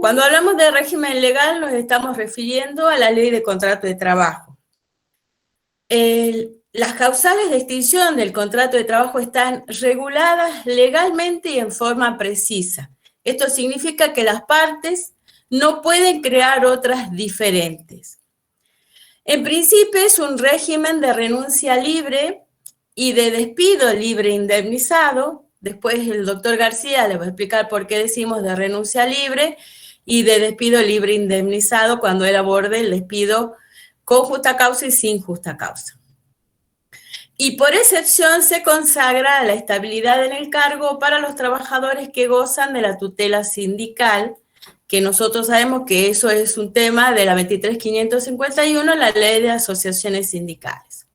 Cuando hablamos de régimen legal nos estamos refiriendo a la ley de contrato de trabajo. Las causales de extinción del contrato de trabajo están reguladas legalmente y en forma precisa. Esto significa que las partes no pueden crear otras diferentes. En principio es un régimen de renuncia libre y de despido libre indemnizado. Después el doctor García le va a explicar por qué decimos de renuncia libre y de despido libre indemnizado cuando él aborde el despido con justa causa y sin justa causa. Y por excepción se consagra la estabilidad en el cargo para los trabajadores que gozan de la tutela sindical, que nosotros sabemos que eso es un tema de la 23.551, la Ley de Asociaciones Sindicales.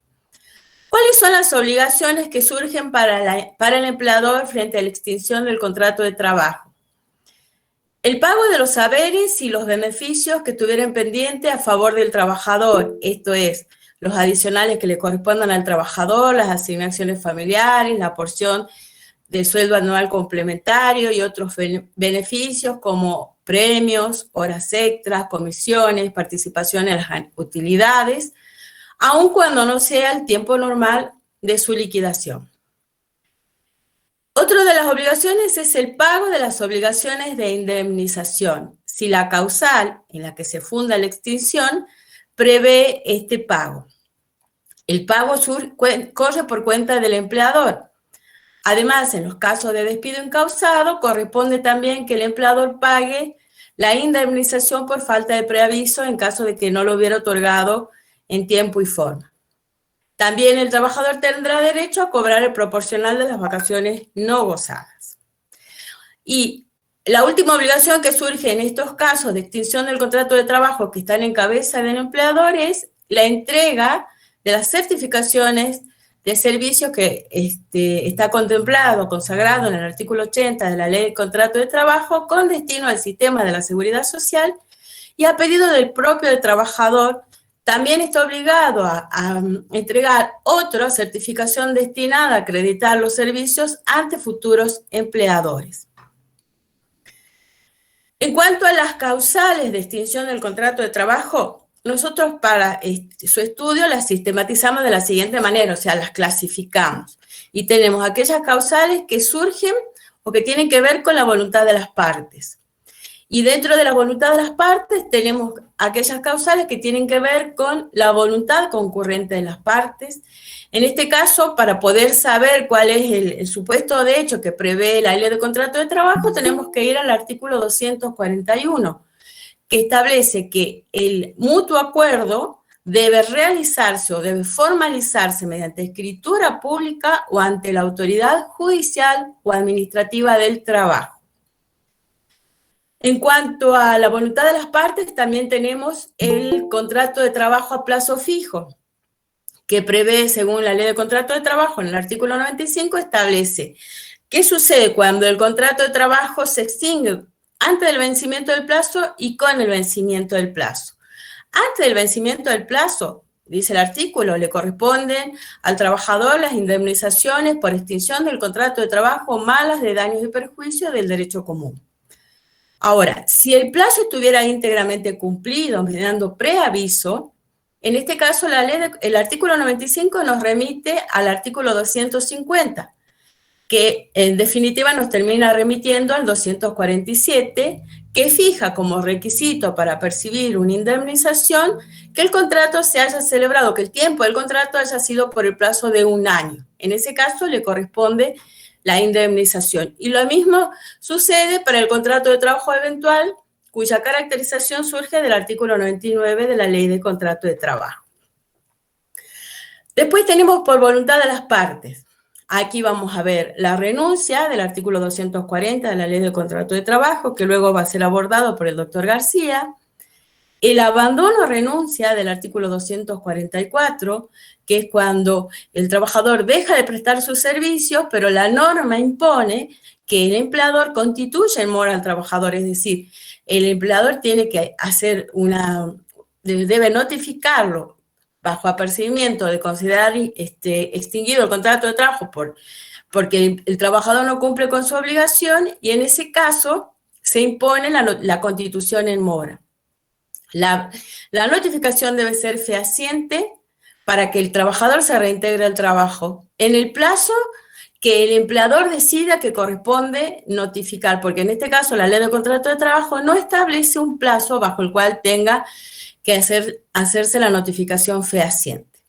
¿Cuáles son las obligaciones que surgen para el empleador frente a la extinción del contrato de trabajo? El pago de los saberes y los beneficios que estuvieran pendientes a favor del trabajador, esto es, los adicionales que le correspondan al trabajador, las asignaciones familiares, la porción del sueldo anual complementario y otros beneficios como premios, horas extras, comisiones, participación en las utilidades, aun cuando no sea el tiempo normal de su liquidación. Otra de las obligaciones es el pago de las obligaciones de indemnización, si la causal en la que se funda la extinción prevé este pago. El pago corre por cuenta del empleador. Además, en los casos de despido incausado, corresponde también que el empleador pague la indemnización por falta de preaviso en caso de que no lo hubiera otorgado en tiempo y forma. También el trabajador tendrá derecho a cobrar el proporcional de las vacaciones no gozadas. Y la última obligación que surge en estos casos de extinción del contrato de trabajo que están en cabeza del empleador es la entrega de las certificaciones de servicios que está consagrado en el artículo 80 de la Ley de Contrato de Trabajo con destino al sistema de la Seguridad Social y a pedido del propio trabajador. También está obligado a entregar otra certificación destinada a acreditar los servicios ante futuros empleadores. En cuanto a las causales de extinción del contrato de trabajo, nosotros para su estudio las sistematizamos de la siguiente manera, o sea, las clasificamos. Y tenemos aquellas causales que surgen o que tienen que ver con la voluntad de las partes. Y dentro de la voluntad de las partes tenemos aquellas causales que tienen que ver con la voluntad concurrente de las partes. En este caso, para poder saber cuál es el supuesto de hecho que prevé la Ley de Contrato de Trabajo, tenemos que ir al artículo 241, que establece que el mutuo acuerdo debe realizarse o debe formalizarse mediante escritura pública o ante la autoridad judicial o administrativa del trabajo. En cuanto a la voluntad de las partes, también tenemos el contrato de trabajo a plazo fijo, que prevé, según la Ley de Contrato de Trabajo, en el artículo 95, establece qué sucede cuando el contrato de trabajo se extingue antes del vencimiento del plazo y con el vencimiento del plazo. Antes del vencimiento del plazo, dice el artículo, le corresponden al trabajador las indemnizaciones por extinción del contrato de trabajo malas de daños y perjuicios del derecho común. Ahora, si el plazo estuviera íntegramente cumplido, mediando preaviso, en este caso el artículo 95 nos remite al artículo 250, que en definitiva nos termina remitiendo al 247, que fija como requisito para percibir una indemnización que el contrato se haya celebrado, que el tiempo del contrato haya sido por el plazo de 1 año. En ese caso le corresponde la indemnización. Y lo mismo sucede para el contrato de trabajo eventual, cuya caracterización surge del artículo 99 de la Ley de Contrato de Trabajo. Después tenemos por voluntad de las partes. Aquí vamos a ver la renuncia del artículo 240 de la Ley de Contrato de Trabajo, que luego va a ser abordado por el doctor García. El abandono o renuncia del artículo 244, que es cuando el trabajador deja de prestar sus servicios, pero la norma impone que el empleador constituya en mora al trabajador, es decir, el empleador tiene que debe notificarlo bajo apercibimiento de considerar extinguido el contrato de trabajo porque el trabajador no cumple con su obligación, y en ese caso se impone la constitución en mora. La notificación debe ser fehaciente para que el trabajador se reintegre al trabajo en el plazo que el empleador decida que corresponde notificar, porque en este caso la ley de contrato de trabajo no establece un plazo bajo el cual tenga que hacerse la notificación fehaciente.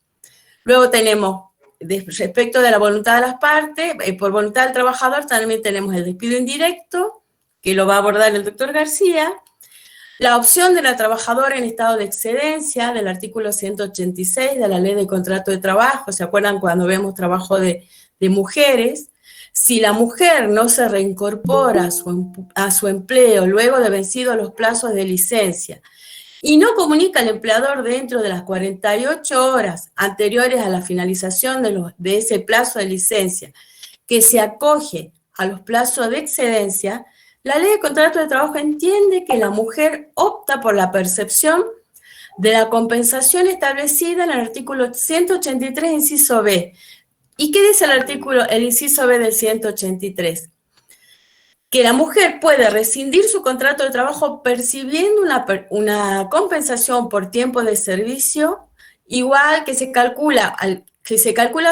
Luego tenemos, respecto de la voluntad de las partes, por voluntad del trabajador también tenemos el despido indirecto, que lo va a abordar el doctor García, la opción de la trabajadora en estado de excedencia del artículo 186 de la ley de contrato de trabajo, ¿se acuerdan cuando vemos trabajo de mujeres? Si la mujer no se reincorpora a su empleo luego de vencidos los plazos de licencia y no comunica al empleador dentro de las 48 horas anteriores a la finalización de ese plazo de licencia que se acoge a los plazos de excedencia, la ley de contrato de trabajo entiende que la mujer opta por la percepción de la compensación establecida en el artículo 183, inciso B. ¿Y qué dice el inciso B del 183? Que la mujer puede rescindir su contrato de trabajo percibiendo una compensación por tiempo de servicio igual que se calcula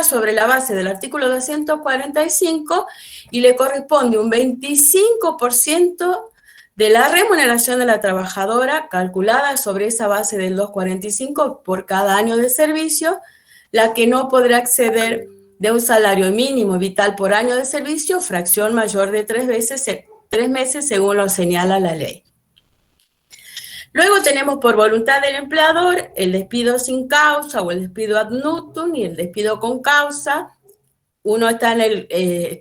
sobre la base del artículo 245 y le corresponde un 25% de la remuneración de la trabajadora calculada sobre esa base del 245 por cada año de servicio, la que no podrá acceder de un salario mínimo vital por año de servicio, fracción mayor de 3 meses según lo señala la ley. Luego tenemos por voluntad del empleador el despido sin causa o el despido ad nutum y el despido con causa. Uno está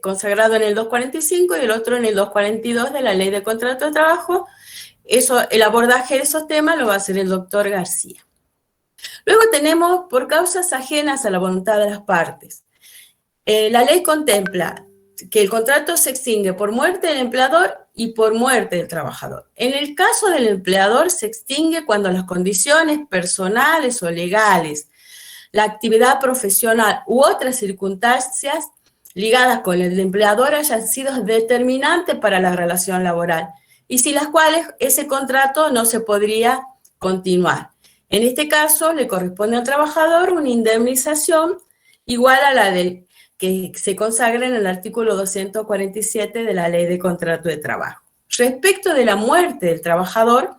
consagrado en el 245 y el otro en el 242 de la Ley de Contrato de Trabajo. El abordaje de esos temas lo va a hacer el doctor García. Luego tenemos por causas ajenas a la voluntad de las partes. La ley contempla que el contrato se extingue por muerte del empleador y por muerte del trabajador. En el caso del empleador se extingue cuando las condiciones personales o legales, la actividad profesional u otras circunstancias ligadas con el empleador hayan sido determinantes para la relación laboral y sin las cuales ese contrato no se podría continuar. En este caso le corresponde al trabajador una indemnización igual a la que se consagra en el artículo 247 de la Ley de Contrato de Trabajo. Respecto de la muerte del trabajador,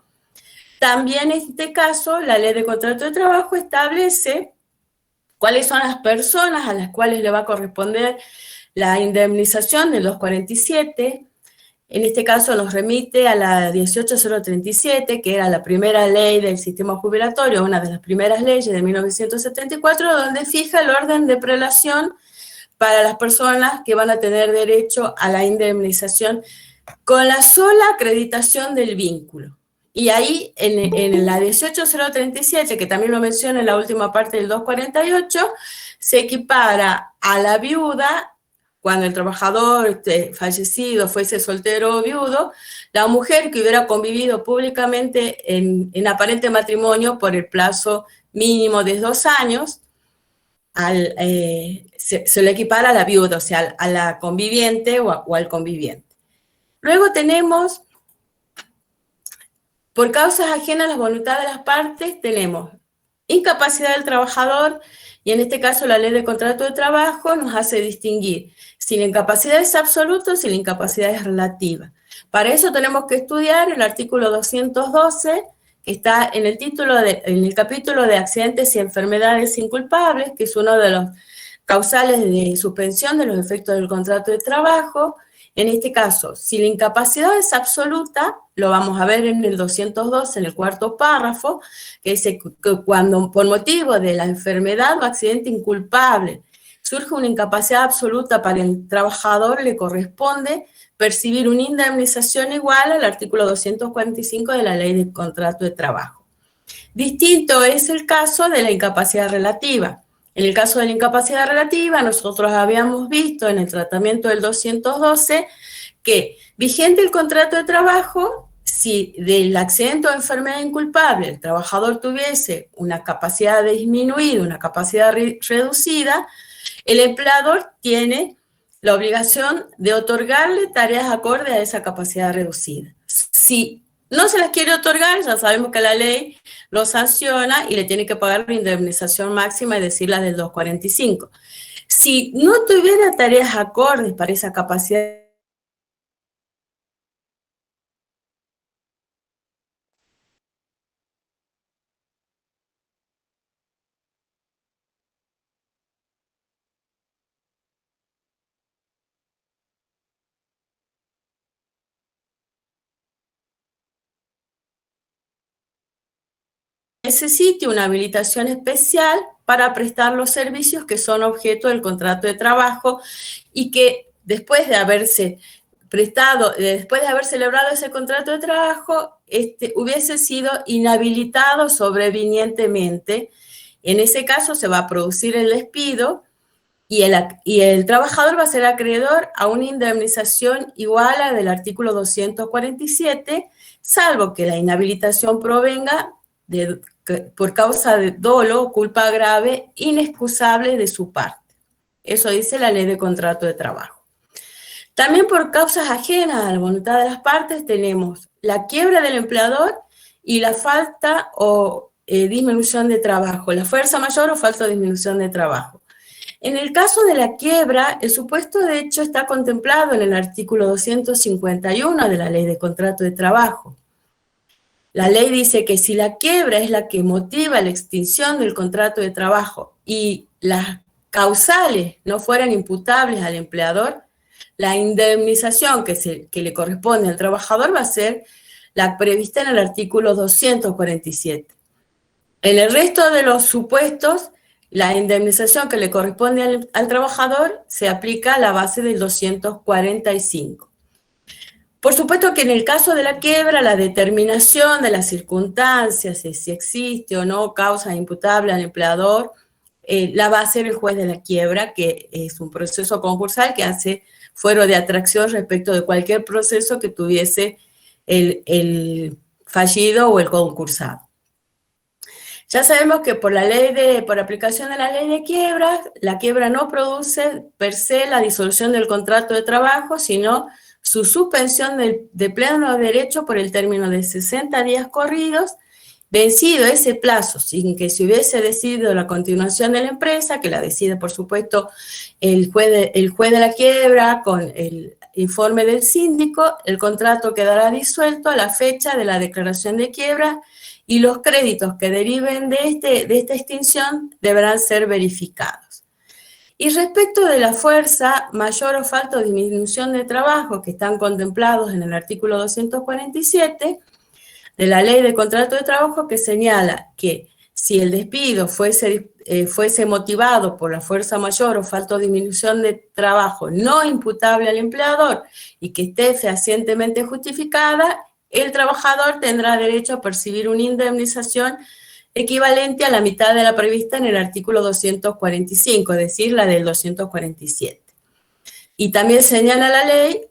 también en este caso la Ley de Contrato de Trabajo establece cuáles son las personas a las cuales le va a corresponder la indemnización del 247. En este caso nos remite a la 18037, que era la primera ley del sistema jubilatorio, una de las primeras leyes de 1974, donde fija el orden de prelación para las personas que van a tener derecho a la indemnización con la sola acreditación del vínculo. Y ahí, en la 18037, que también lo menciona en la última parte del 248, se equipara a la viuda, cuando el trabajador fallecido fuese soltero o viudo, la mujer que hubiera convivido públicamente en aparente matrimonio por el plazo mínimo de 2 años, se le equipara a la viuda, o sea, a la conviviente o al conviviente. Luego tenemos, por causas ajenas a la voluntad de las partes, tenemos incapacidad del trabajador, y en este caso la Ley de Contrato de Trabajo nos hace distinguir si la incapacidad es absoluta o si la incapacidad es relativa. Para eso tenemos que estudiar el artículo 212, que está en el capítulo de accidentes y enfermedades inculpables, que es uno de los causales de suspensión de los efectos del contrato de trabajo. En este caso, si la incapacidad es absoluta, lo vamos a ver en el 212, en el cuarto párrafo, que dice que cuando por motivo de la enfermedad o accidente inculpable surge una incapacidad absoluta para el trabajador, le corresponde percibir una indemnización igual al artículo 245 de la Ley de Contrato de Trabajo. Distinto es el caso de la incapacidad relativa. En el caso de la incapacidad relativa, nosotros habíamos visto en el tratamiento del 212 que, vigente el contrato de trabajo, si del accidente o enfermedad inculpable el trabajador tuviese una capacidad disminuida, una capacidad reducida, el empleador tiene la obligación de otorgarle tareas acorde a esa capacidad reducida. Si no se las quiere otorgar, ya sabemos que la ley lo sanciona y le tiene que pagar la indemnización máxima, es decir, la del 245. Si no tuviera tareas acordes para esa capacidad, necesite una habilitación especial para prestar los servicios que son objeto del contrato de trabajo y que después de haberse prestado, después de haber celebrado ese contrato de trabajo, hubiese sido inhabilitado sobrevinientemente. En ese caso se va a producir el despido y el trabajador va a ser acreedor a una indemnización igual a la del artículo 247, salvo que la inhabilitación provenga por causa de dolo o culpa grave inexcusable de su parte. Eso dice la ley de contrato de trabajo. También por causas ajenas a la voluntad de las partes tenemos la quiebra del empleador y la falta o disminución de trabajo, la fuerza mayor o falta o disminución de trabajo. En el caso de la quiebra, el supuesto de hecho está contemplado en el artículo 251 de la ley de contrato de trabajo. La ley dice que si la quiebra es la que motiva la extinción del contrato de trabajo y las causales no fueran imputables al empleador, la indemnización que le corresponde al trabajador va a ser la prevista en el artículo 247. En el resto de los supuestos, la indemnización que le corresponde al trabajador se aplica a la base del 245. Por supuesto que en el caso de la quiebra, la determinación de las circunstancias, si existe o no causa imputable al empleador, la va a hacer el juez de la quiebra, que es un proceso concursal que hace fuero de atracción respecto de cualquier proceso que tuviese el fallido o el concursado. Ya sabemos que por aplicación de la ley de quiebras, la quiebra no produce per se la disolución del contrato de trabajo, sino su suspensión de pleno derecho por el término de 60 días corridos, vencido ese plazo sin que se hubiese decidido la continuación de la empresa, que la decide por supuesto el juez de la quiebra con el informe del síndico, el contrato quedará disuelto a la fecha de la declaración de quiebra y los créditos que deriven de esta extinción deberán ser verificados. Y respecto de la fuerza mayor o falta o disminución de trabajo que están contemplados en el artículo 247 de la Ley de Contrato de Trabajo, que señala que si el despido fuese motivado por la fuerza mayor o falta o disminución de trabajo no imputable al empleador y que esté fehacientemente justificada, el trabajador tendrá derecho a percibir una indemnización equivalente a la mitad de la prevista en el artículo 245, es decir, la del 247. Y también señala la ley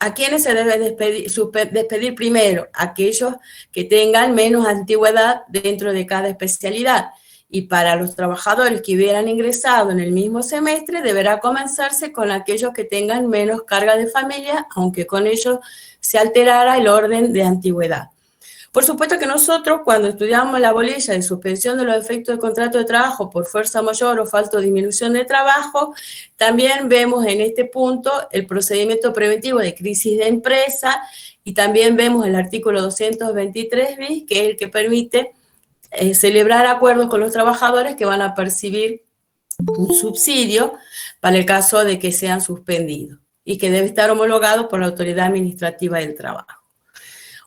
a quienes se debe despedir primero, aquellos que tengan menos antigüedad dentro de cada especialidad. Y para los trabajadores que hubieran ingresado en el mismo semestre, deberá comenzarse con aquellos que tengan menos carga de familia, aunque con ello se alterara el orden de antigüedad. Por supuesto que nosotros, cuando estudiamos la bolilla de suspensión de los efectos del contrato de trabajo por fuerza mayor o falta o disminución de trabajo, también vemos en este punto el procedimiento preventivo de crisis de empresa y también vemos el artículo 223 bis, que es el que permite celebrar acuerdos con los trabajadores que van a percibir un subsidio para el caso de que sean suspendidos y que debe estar homologado por la Autoridad Administrativa del Trabajo.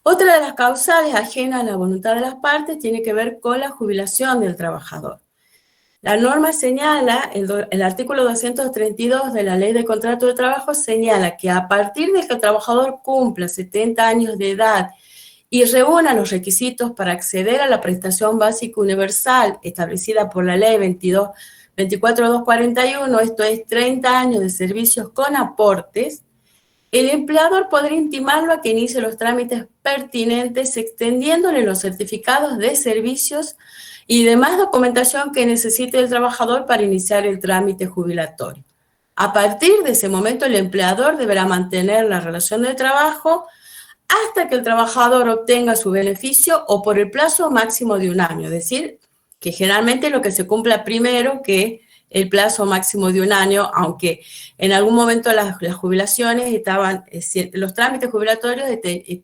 Otra de las causales ajenas a la voluntad de las partes tiene que ver con la jubilación del trabajador. La norma señala, el artículo 232 de la Ley de Contrato de Trabajo señala que a partir de que el trabajador cumpla 70 años de edad y reúna los requisitos para acceder a la prestación básica universal establecida por la Ley 24241, esto es 30 años de servicios con aportes, el empleador podrá intimarlo a que inicie los trámites pertinentes extendiéndole los certificados de servicios y demás documentación que necesite el trabajador para iniciar el trámite jubilatorio. A partir de ese momento, el empleador deberá mantener la relación de trabajo hasta que el trabajador obtenga su beneficio o por el plazo máximo de un año, es decir, que generalmente lo que se cumpla primero que el plazo máximo de un año, aunque en algún momento las jubilaciones estaban, los trámites jubilatorios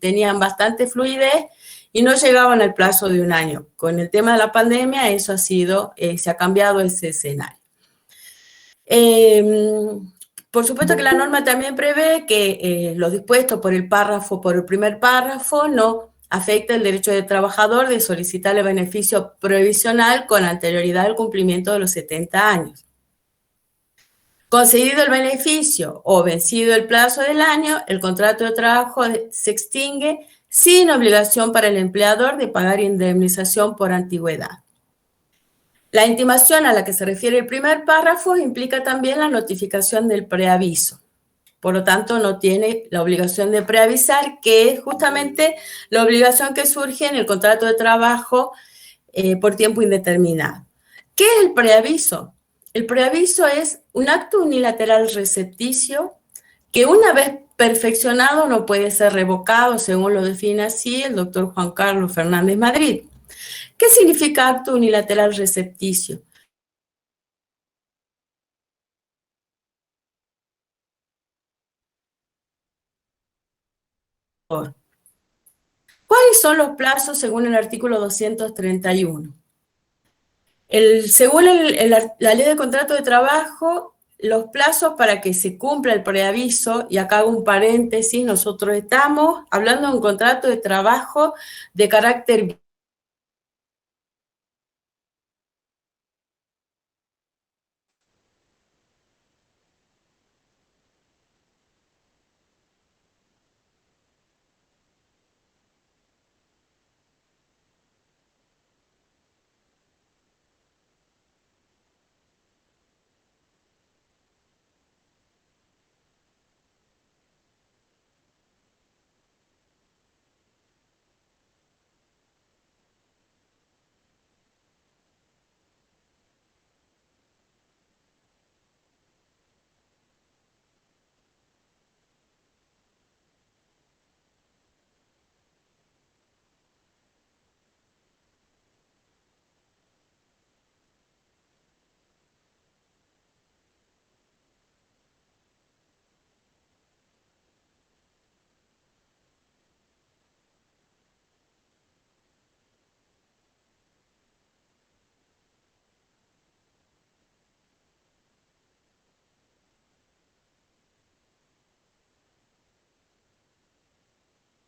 tenían bastante fluidez y no llegaban al plazo de un año. Con el tema de la pandemia, eso ha sido, se ha cambiado ese escenario. Por supuesto que la norma también prevé que lo dispuesto por el primer párrafo, no afecta el derecho del trabajador de solicitar el beneficio provisional con anterioridad al cumplimiento de los 70 años. Concedido el beneficio o vencido el plazo del año, el contrato de trabajo se extingue sin obligación para el empleador de pagar indemnización por antigüedad. La intimación a la que se refiere el primer párrafo implica también la notificación del preaviso. Por lo tanto, no tiene la obligación de preavisar, que es justamente la obligación que surge en el contrato de trabajo por tiempo indeterminado. ¿Qué es el preaviso? El preaviso es un acto unilateral recepticio que una vez perfeccionado no puede ser revocado, según lo define así el doctor Juan Carlos Fernández Madrid. ¿Qué significa acto unilateral recepticio? ¿Cuáles son los plazos según el artículo 231? Según la ley de contrato de trabajo, los plazos para que se cumpla el preaviso, y acá hago un paréntesis, nosotros estamos hablando de un contrato de trabajo de carácter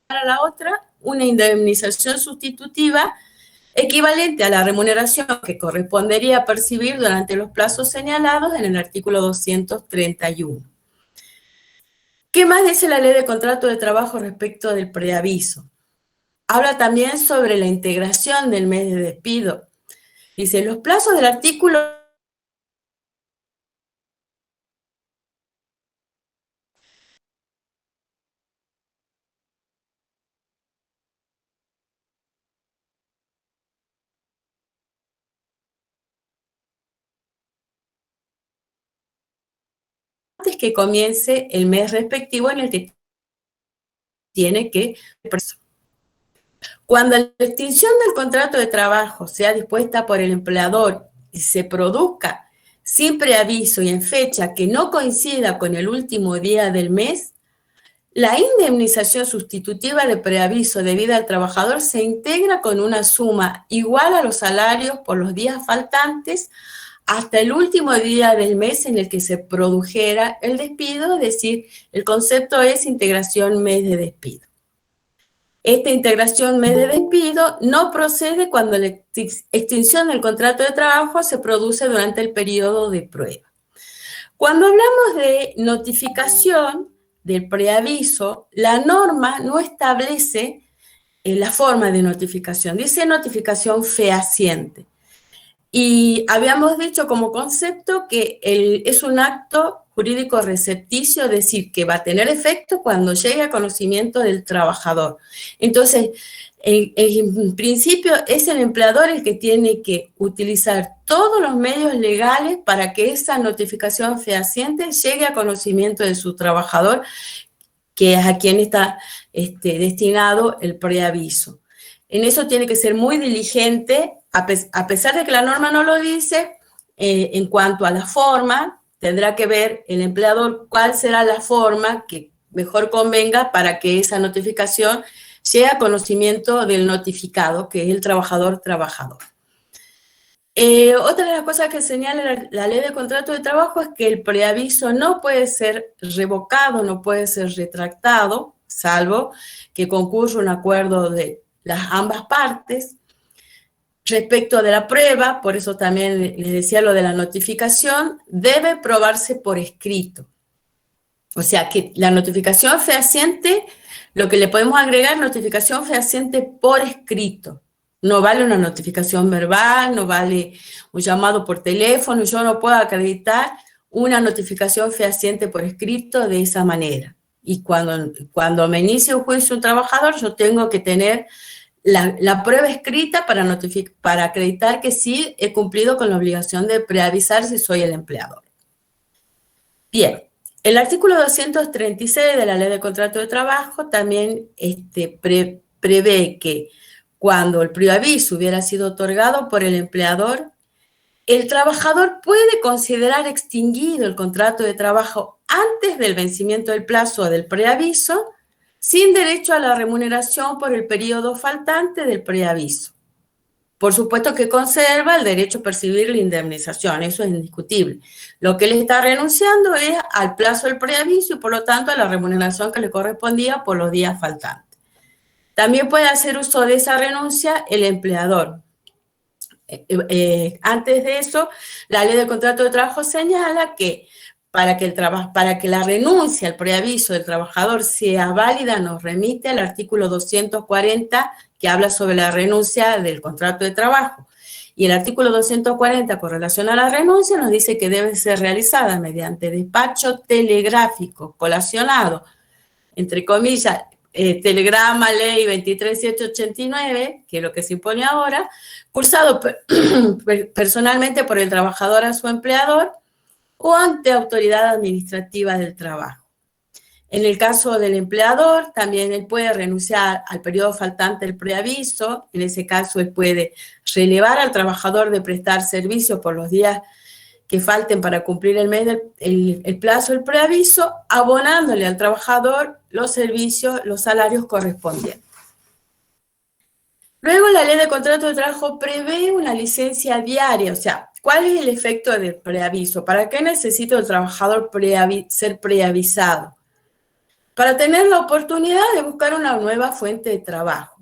para la otra, una indemnización sustitutiva equivalente a la remuneración que correspondería percibir durante los plazos señalados en el artículo 231. ¿Qué más dice la ley de contrato de trabajo respecto del preaviso? Habla también sobre la integración del mes de despido. Dice, los plazos del artículo antes que comience el mes respectivo en el que tiene que... Cuando la extinción del contrato de trabajo sea dispuesta por el empleador y se produzca sin preaviso y en fecha que no coincida con el último día del mes, la indemnización sustitutiva de preaviso debida al trabajador se integra con una suma igual a los salarios por los días faltantes hasta el último día del mes en el que se produjera el despido, es decir, el concepto es integración mes de despido. Esta integración mes de despido no procede cuando la extinción del contrato de trabajo se produce durante el periodo de prueba. Cuando hablamos de notificación del preaviso, la norma no establece la forma de notificación, dice notificación fehaciente. Y habíamos dicho como concepto que es un acto jurídico recepticio, es decir, que va a tener efecto cuando llegue a conocimiento del trabajador. Entonces, en principio, es el empleador el que tiene que utilizar todos los medios legales para que esa notificación fehaciente llegue a conocimiento de su trabajador que es a quien está destinado el preaviso. En eso tiene que ser muy diligente, a pesar de que la norma no lo dice, en cuanto a la forma, tendrá que ver el empleador cuál será la forma que mejor convenga para que esa notificación llegue a conocimiento del notificado, que es el trabajador. Otra de las cosas que señala la ley de contrato de trabajo es que el preaviso no puede ser revocado, no puede ser retractado, salvo que concurra un acuerdo de las ambas partes. Respecto de la prueba, por eso también les decía lo de la notificación, debe probarse por escrito. O sea, que la notificación fehaciente, lo que le podemos agregar, notificación fehaciente por escrito. No vale una notificación verbal, no vale un llamado por teléfono, yo no puedo acreditar una notificación fehaciente por escrito de esa manera. Y cuando me inicie un juicio un trabajador, yo tengo que tener la prueba escrita para acreditar que sí he cumplido con la obligación de preavisar si soy el empleador. Bien, el artículo 236 de la Ley de Contrato de Trabajo también prevé que cuando el preaviso hubiera sido otorgado por el empleador, el trabajador puede considerar extinguido el contrato de trabajo antes del vencimiento del plazo del preaviso, sin derecho a la remuneración por el periodo faltante del preaviso. Por supuesto que conserva el derecho a percibir la indemnización, eso es indiscutible. Lo que le está renunciando es al plazo del preaviso y por lo tanto a la remuneración que le correspondía por los días faltantes. También puede hacer uso de esa renuncia el empleador. Antes de eso, la Ley de Contrato de Trabajo señala que para que la renuncia al preaviso del trabajador sea válida, nos remite al artículo 240, que habla sobre la renuncia del contrato de trabajo. Y el artículo 240, con relación a la renuncia, nos dice que debe ser realizada mediante despacho telegráfico, colacionado, entre comillas, telegrama ley 23789, que es lo que se impone ahora, cursado personalmente por el trabajador a su empleador, o ante autoridad administrativa del trabajo. En el caso del empleador, también él puede renunciar al periodo faltante del preaviso. En ese caso, él puede relevar al trabajador de prestar servicio por los días que falten para cumplir el plazo del preaviso, abonándole al trabajador los servicios, los salarios correspondientes. Luego, la Ley de Contrato de Trabajo prevé una licencia diaria, o sea, ¿cuál es el efecto del preaviso? ¿Para qué necesita el trabajador ser preavisado? Para tener la oportunidad de buscar una nueva fuente de trabajo.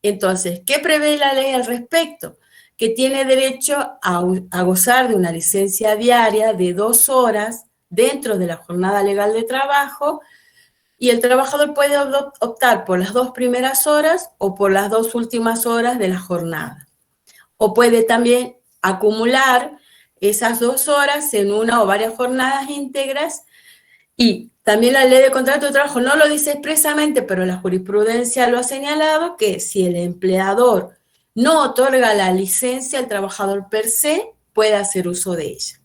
Entonces, ¿qué prevé la ley al respecto? Que tiene derecho a gozar de una licencia diaria de 2 horas dentro de la jornada legal de trabajo, y el trabajador puede optar por las 2 primeras horas o por las 2 últimas horas de la jornada. O puede también acumular esas 2 horas en una o varias jornadas íntegras. Y también la Ley de Contrato de Trabajo no lo dice expresamente, pero la jurisprudencia lo ha señalado, que si el empleador no otorga la licencia, el trabajador per se puede hacer uso de ella.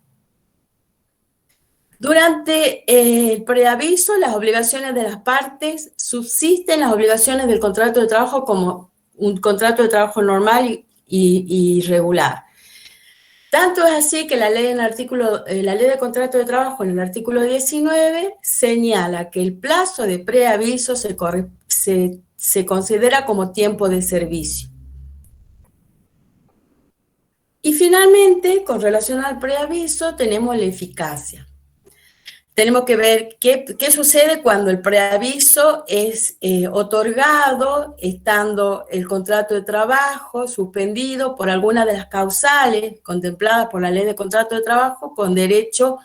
Durante el preaviso, las obligaciones de las partes subsisten las obligaciones del contrato de trabajo como un contrato de trabajo normal y regular. Tanto es así que la ley de contrato de trabajo en el artículo 19 señala que el plazo de preaviso se considera como tiempo de servicio. Y finalmente, con relación al preaviso, tenemos la eficacia. Tenemos que ver qué sucede cuando el preaviso es otorgado, estando el contrato de trabajo suspendido por alguna de las causales contempladas por la Ley de Contrato de Trabajo, con derecho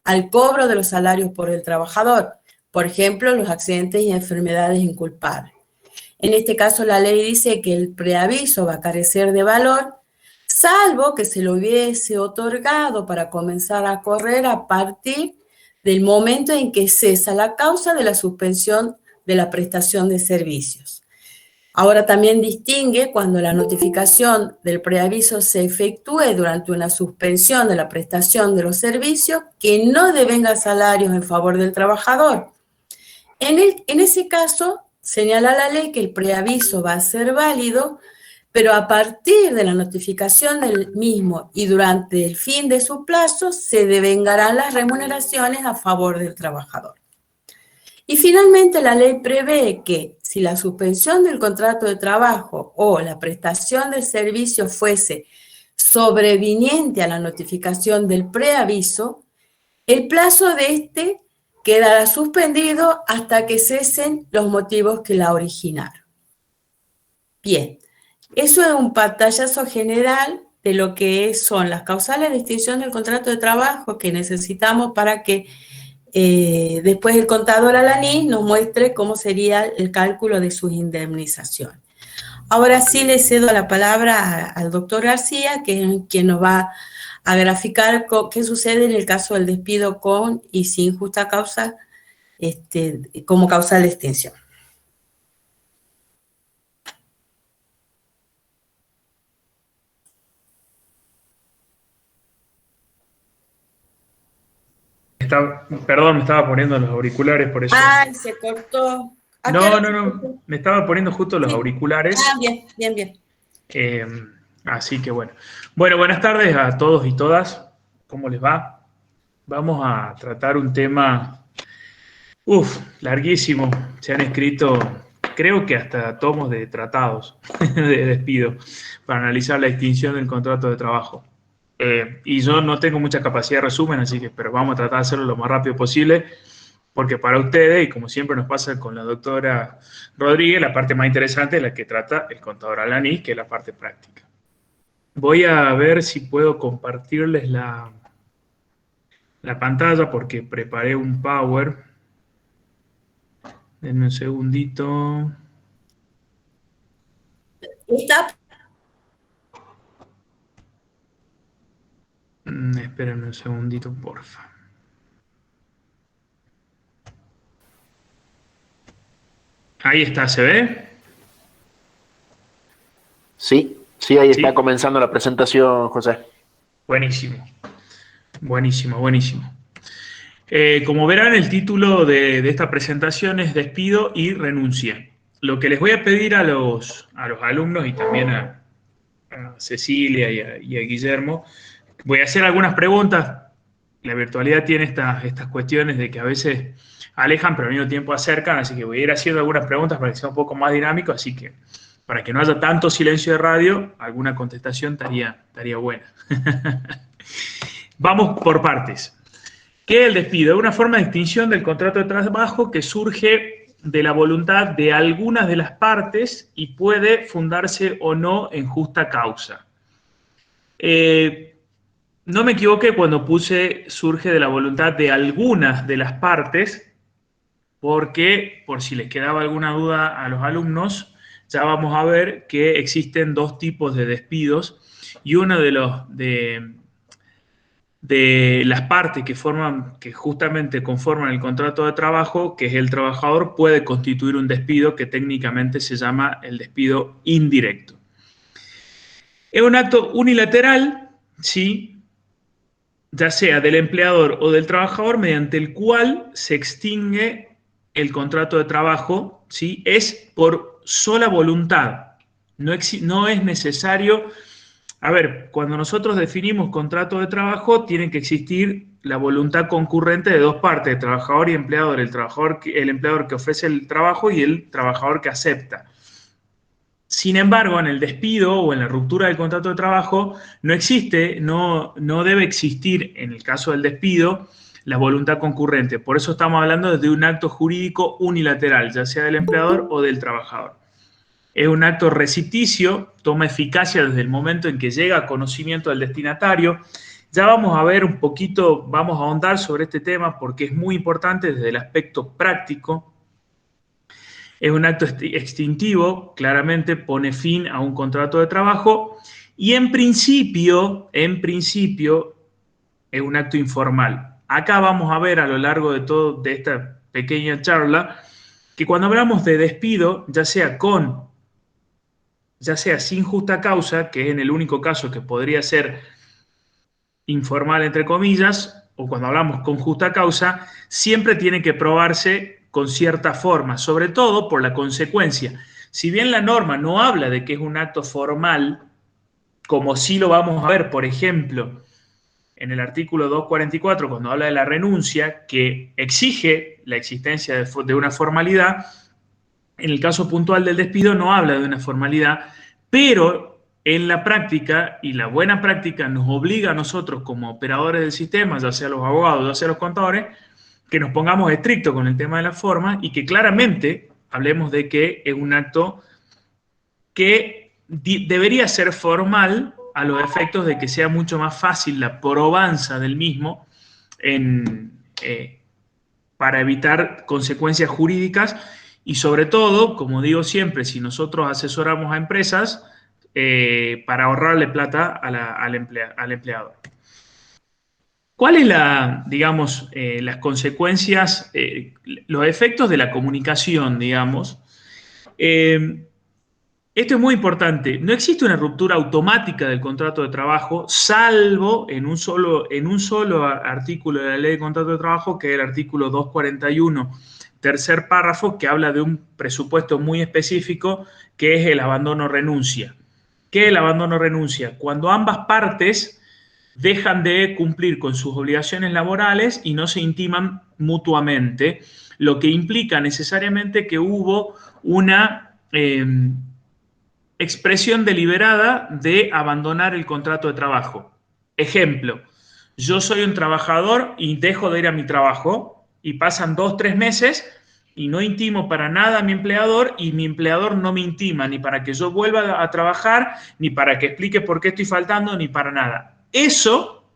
al cobro de los salarios por el trabajador. Por ejemplo, los accidentes y enfermedades inculpables. En este caso, la ley dice que el preaviso va a carecer de valor, salvo que se lo hubiese otorgado para comenzar a correr a partir del momento en que cesa la causa de la suspensión de la prestación de servicios. Ahora también distingue cuando la notificación del preaviso se efectúe durante una suspensión de la prestación de los servicios que no devenga salarios en favor del trabajador. En ese caso, señala la ley que el preaviso va a ser válido, pero a partir de la notificación del mismo y durante el fin de su plazo, se devengarán las remuneraciones a favor del trabajador. Y finalmente, la ley prevé que si la suspensión del contrato de trabajo o la prestación del servicio fuese sobreviniente a la notificación del preaviso, el plazo de este quedará suspendido hasta que cesen los motivos que la originaron. Bien, eso es un pantallazo general de lo que son las causales de extinción del contrato de trabajo que necesitamos para que después el contador Alanís nos muestre cómo sería el cálculo de sus indemnizaciones. Ahora sí le cedo la palabra al doctor García, que es quien nos va a graficar qué sucede en el caso del despido con y sin justa causa, como causal de extinción. Perdón, me estaba poniendo los auriculares, por eso. Ay, se cortó. No, me estaba poniendo justo los auriculares. Ah, bien. Así que bueno. Bueno, buenas tardes a todos y todas. ¿Cómo les va? Vamos a tratar un tema, larguísimo. Se han escrito, creo que hasta tomos de tratados de despido para analizar la extinción del contrato de trabajo. Y yo no tengo mucha capacidad de resumen, así que pero vamos a tratar de hacerlo lo más rápido posible, porque para ustedes, y como siempre nos pasa con la doctora Rodríguez, la parte más interesante es la que trata el contador Alanís, que es la parte práctica. Voy a ver si puedo compartirles la pantalla, porque preparé un Power. Denme un segundito. Espérenme un segundito, porfa. Ahí está, ¿se ve? Sí, ahí está comenzando la presentación, José. Buenísimo. Como verán, el título de esta presentación es Despido y Renuncia. Lo que les voy a pedir a los alumnos y también a Cecilia y a Guillermo, voy a hacer algunas preguntas. La virtualidad tiene estas cuestiones de que a veces alejan, pero al mismo tiempo acercan, así que voy a ir haciendo algunas preguntas para que sea un poco más dinámico, así que para que no haya tanto silencio de radio, alguna contestación estaría buena. Vamos por partes. ¿Qué es el despido? Es una forma de extinción del contrato de trabajo que surge de la voluntad de algunas de las partes y puede fundarse o no en justa causa. No me equivoqué cuando puse surge de la voluntad de algunas de las partes, porque, por si les quedaba alguna duda a los alumnos, ya vamos a ver que existen dos tipos de despidos y uno de las partes que justamente conforman el contrato de trabajo, que es el trabajador, puede constituir un despido que técnicamente se llama el despido indirecto. Es un acto unilateral, sí, ya sea del empleador o del trabajador, mediante el cual se extingue el contrato de trabajo, ¿sí? Es por sola voluntad. No es necesario. A ver, cuando nosotros definimos contrato de trabajo, tiene que existir la voluntad concurrente de dos partes, de trabajador y empleador. El empleador que ofrece el trabajo y el trabajador que acepta. Sin embargo, en el despido o en la ruptura del contrato de trabajo no existe, no debe existir, en el caso del despido, la voluntad concurrente. Por eso estamos hablando de un acto jurídico unilateral, ya sea del empleador o del trabajador. Es un acto recepticio, toma eficacia desde el momento en que llega a conocimiento del destinatario. Ya vamos a ver un poquito, vamos a ahondar sobre este tema porque es muy importante desde el aspecto práctico. Es un acto extintivo, claramente pone fin a un contrato de trabajo y en principio es un acto informal. Acá vamos a ver a lo largo de esta pequeña charla que cuando hablamos de despido, ya sea sin justa causa, que es en el único caso que podría ser informal entre comillas, o cuando hablamos con justa causa, siempre tiene que probarse con cierta forma, sobre todo por la consecuencia. Si bien la norma no habla de que es un acto formal, como sí lo vamos a ver, por ejemplo, en el artículo 244, cuando habla de la renuncia, que exige la existencia de una formalidad, en el caso puntual del despido no habla de una formalidad, pero en la práctica, y la buena práctica nos obliga a nosotros como operadores del sistema, ya sea los abogados, ya sea los contadores, que nos pongamos estrictos con el tema de la forma y que claramente hablemos de que es un acto que debería ser formal a los efectos de que sea mucho más fácil la probanza del mismo para evitar consecuencias jurídicas y sobre todo, como digo siempre, si nosotros asesoramos a empresas, para ahorrarle plata al empleador. ¿Cuáles digamos, las consecuencias, los efectos de la comunicación, digamos? Esto es muy importante. No existe una ruptura automática del contrato de trabajo, salvo en un solo artículo de la Ley de Contrato de Trabajo, que es el artículo 241, tercer párrafo, que habla de un presupuesto muy específico, que es el abandono-renuncia. ¿Qué es el abandono-renuncia? Cuando ambas partes dejan de cumplir con sus obligaciones laborales y no se intiman mutuamente, lo que implica necesariamente que hubo una expresión deliberada de abandonar el contrato de trabajo. Ejemplo, yo soy un trabajador y dejo de ir a mi trabajo y pasan 2 o 3 meses y no intimo para nada a mi empleador y mi empleador no me intima ni para que yo vuelva a trabajar, ni para que explique por qué estoy faltando, ni para nada. Eso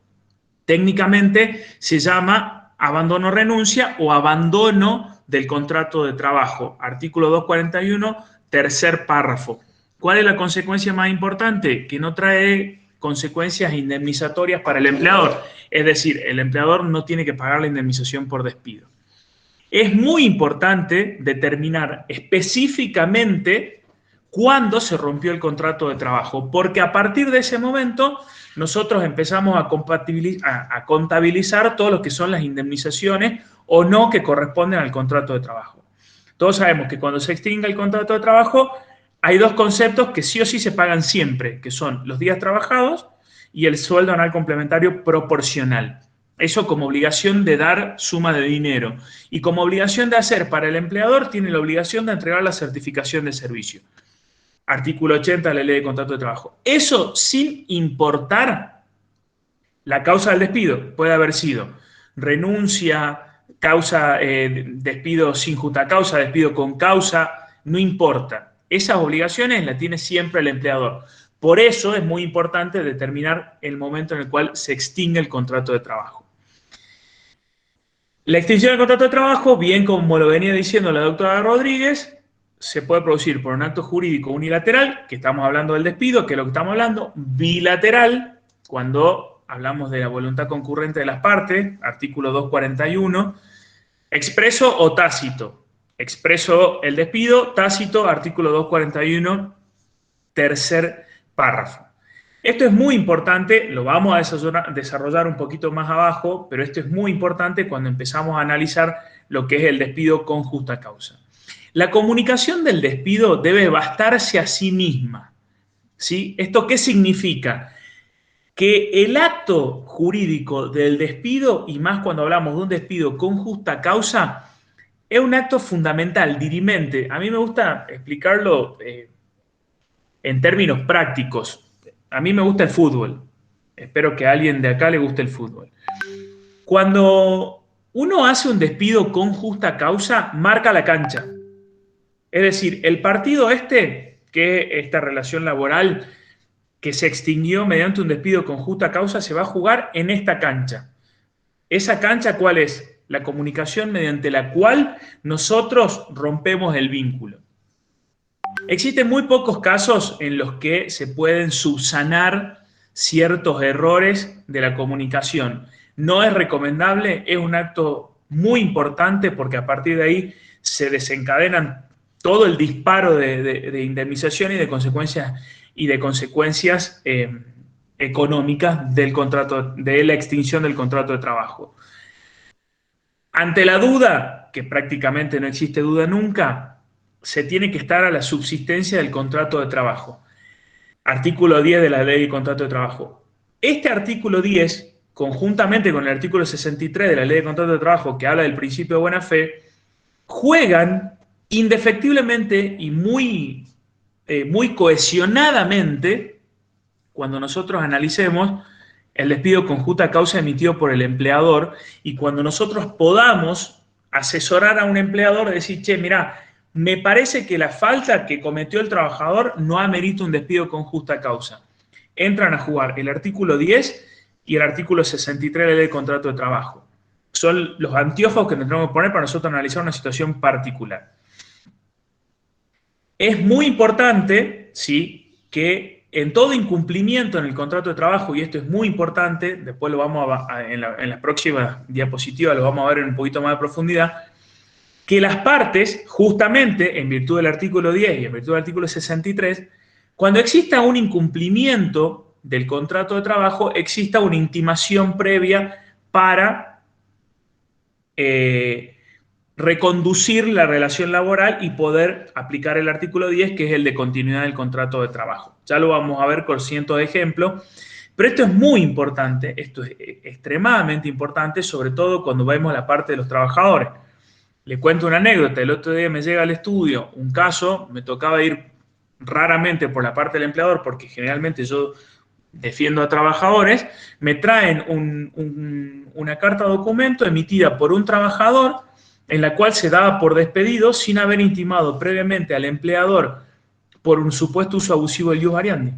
técnicamente se llama abandono-renuncia o abandono del contrato de trabajo. Artículo 241, tercer párrafo. ¿Cuál es la consecuencia más importante? Que no trae consecuencias indemnizatorias para el empleador. Es decir, el empleador no tiene que pagar la indemnización por despido. Es muy importante determinar específicamente cuándo se rompió el contrato de trabajo, porque a partir de ese momento nosotros empezamos a contabilizar todo lo que son las indemnizaciones o no que corresponden al contrato de trabajo. Todos sabemos que cuando se extinga el contrato de trabajo hay 2 conceptos que sí o sí se pagan siempre, que son los días trabajados y el sueldo anual complementario proporcional. Eso como obligación de dar suma de dinero. Y como obligación de hacer para el empleador, tiene la obligación de entregar la certificación de servicio. Artículo 80 de la Ley de Contrato de Trabajo. Eso sin importar la causa del despido. Puede haber sido renuncia, causa, despido sin justa causa, despido con causa, no importa. Esas obligaciones las tiene siempre el empleador. Por eso es muy importante determinar el momento en el cual se extingue el contrato de trabajo. La extinción del contrato de trabajo, bien como lo venía diciendo la doctora Rodríguez, se puede producir por un acto jurídico unilateral, que estamos hablando del despido, que es lo que estamos hablando, bilateral, cuando hablamos de la voluntad concurrente de las partes, artículo 241, expreso o tácito. Expreso el despido, tácito, artículo 241, tercer párrafo. Esto es muy importante, lo vamos a desarrollar un poquito más abajo, pero esto es muy importante cuando empezamos a analizar lo que es el despido con justa causa. La comunicación del despido debe bastarse a sí misma, ¿sí? ¿Esto qué significa? Que el acto jurídico del despido, y más cuando hablamos de un despido con justa causa, es un acto fundamental, dirimente. A mí me gusta explicarlo en términos prácticos. A mí me gusta el fútbol. Espero que a alguien de acá le guste el fútbol. Cuando uno hace un despido con justa causa, marca la cancha. Es decir, el partido que es esta relación laboral que se extinguió mediante un despido con justa causa, se va a jugar en esta cancha. ¿Esa cancha cuál es? La comunicación mediante la cual nosotros rompemos el vínculo. Existen muy pocos casos en los que se pueden subsanar ciertos errores de la comunicación. No es recomendable, es un acto muy importante porque a partir de ahí se desencadenan todo el disparo de indemnización y de consecuencias económicas del contrato, de la extinción del contrato de trabajo. Ante la duda, que prácticamente no existe duda nunca, se tiene que estar a la subsistencia del contrato de trabajo. Artículo 10 de la Ley de Contrato de Trabajo. Este artículo 10, conjuntamente con el artículo 63 de la Ley de Contrato de Trabajo, que habla del principio de buena fe, juegan indefectiblemente y muy cohesionadamente cuando nosotros analicemos el despido con justa causa emitido por el empleador y cuando nosotros podamos asesorar a un empleador, decir, che, mirá, me parece que la falta que cometió el trabajador no amerita un despido con justa causa. Entran a jugar el artículo 10 y el artículo 63 de la Ley de Contrato de Trabajo. Son los anteojos que nos tenemos que poner para nosotros analizar una situación particular. Es muy importante, sí, que en todo incumplimiento en el contrato de trabajo, y esto es muy importante, después lo vamos en la próxima diapositiva lo vamos a ver en un poquito más de profundidad, que las partes, justamente en virtud del artículo 10 y en virtud del artículo 63, cuando exista un incumplimiento del contrato de trabajo, exista una intimación previa para reconducir la relación laboral y poder aplicar el artículo 10, que es el de continuidad del contrato de trabajo. Ya lo vamos a ver con cientos de ejemplos, pero esto es muy importante, esto es extremadamente importante, sobre todo cuando vemos la parte de los trabajadores. Le cuento una anécdota. El otro día me llega al estudio un caso, me tocaba ir raramente por la parte del empleador, porque generalmente yo defiendo a trabajadores, me traen una carta de documento emitida por un trabajador en la cual se daba por despedido sin haber intimado previamente al empleador por un supuesto uso abusivo del ius variandi.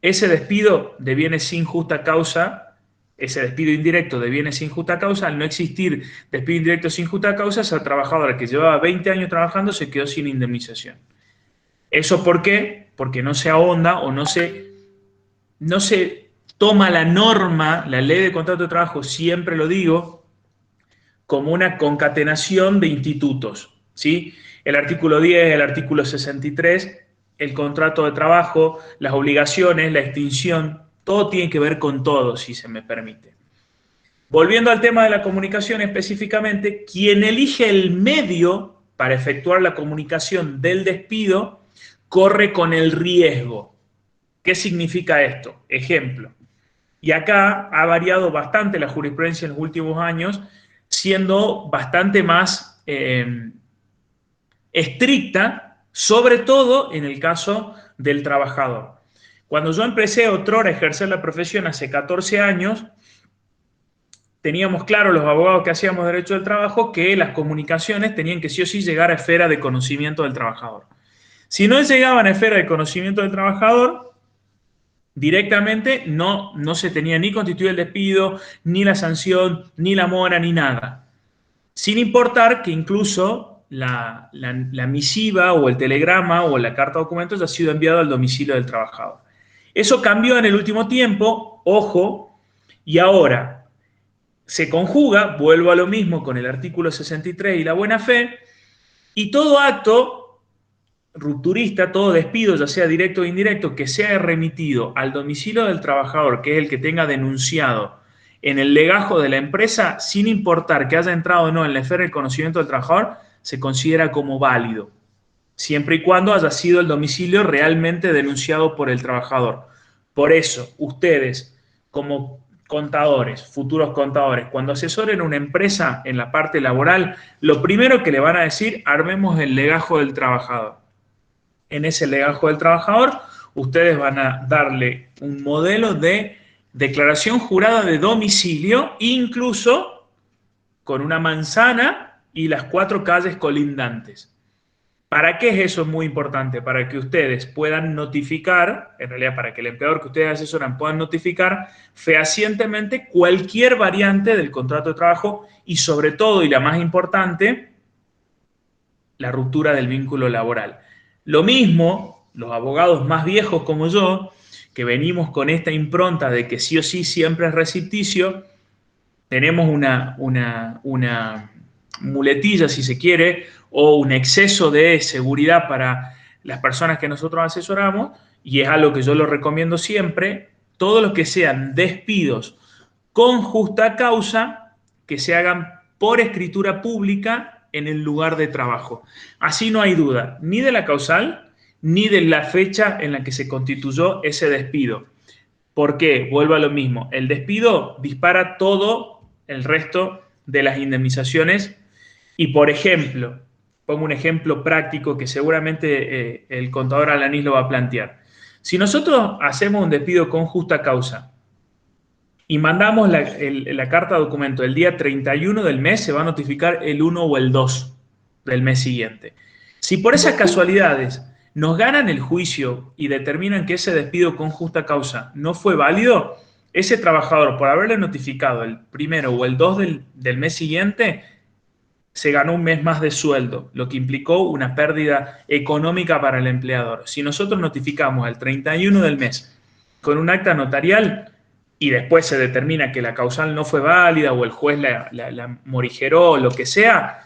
Ese despido deviene sin justa causa. Ese despido indirecto deviene sin justa causa. Al no existir despido indirecto sin justa causa, esa trabajadora que llevaba 20 años trabajando se quedó sin indemnización. ¿Eso por qué? Porque no se ahonda o no se toma la norma, la Ley de Contrato de Trabajo, siempre lo digo, como una concatenación de institutos, ¿sí? El artículo 10, el artículo 63, el contrato de trabajo, las obligaciones, la extinción, todo tiene que ver con todo, si se me permite. Volviendo al tema de la comunicación específicamente, quien elige el medio para efectuar la comunicación del despido corre con el riesgo. ¿Qué significa esto? Ejemplo. Y acá ha variado bastante la jurisprudencia en los últimos años, siendo bastante más estricta, sobre todo en el caso del trabajador. Cuando yo empecé otrora a ejercer la profesión hace 14 años, teníamos claro los abogados que hacíamos derecho del trabajo que las comunicaciones tenían que sí o sí llegar a esfera de conocimiento del trabajador. Si no llegaban a esfera de conocimiento del trabajador, directamente no se tenía ni constituido el despido, ni la sanción, ni la mora, ni nada. Sin importar que incluso la misiva o el telegrama o la carta de documentos haya sido enviado al domicilio del trabajador. Eso cambió en el último tiempo, ojo, y ahora se conjuga, vuelvo a lo mismo con el artículo 63 y la buena fe, y todo acto rupturista, todo despido, ya sea directo o indirecto, que sea remitido al domicilio del trabajador, que es el que tenga denunciado en el legajo de la empresa, sin importar que haya entrado o no en la esfera del conocimiento del trabajador, se considera como válido, siempre y cuando haya sido el domicilio realmente denunciado por el trabajador. Por eso, ustedes, como contadores, futuros contadores, cuando asesoren una empresa en la parte laboral, lo primero que le van a decir, armemos el legajo del trabajador. En ese legajo del trabajador, ustedes van a darle un modelo de declaración jurada de domicilio, incluso con una manzana y las 4 calles colindantes. ¿Para qué es eso muy importante? Para que ustedes puedan notificar, en realidad para que el empleador que ustedes asesoran puedan notificar fehacientemente cualquier variante del contrato de trabajo y sobre todo, y la más importante, la ruptura del vínculo laboral. Lo mismo, los abogados más viejos como yo, que venimos con esta impronta de que sí o sí siempre es recepticio, tenemos una muletilla, si se quiere, o un exceso de seguridad para las personas que nosotros asesoramos, y es algo que yo lo recomiendo siempre, todo lo que sean despidos con justa causa, que se hagan por escritura pública en el lugar de trabajo. Así no hay duda ni de la causal ni de la fecha en la que se constituyó ese despido. ¿Por qué? Vuelvo a lo mismo. El despido dispara todo el resto de las indemnizaciones y, por ejemplo, pongo un ejemplo práctico que seguramente el contador Alanís lo va a plantear. Si nosotros hacemos un despido con justa causa y mandamos la carta de documento el día 31 del mes, se va a notificar el 1 o el 2 del mes siguiente. Si por esas casualidades nos ganan el juicio y determinan que ese despido con justa causa no fue válido, ese trabajador, por haberle notificado el 1 o el 2 del mes siguiente, se ganó un mes más de sueldo, lo que implicó una pérdida económica para el empleador. Si nosotros notificamos el 31 del mes con un acta notarial y después se determina que la causal no fue válida o el juez la morigeró o lo que sea,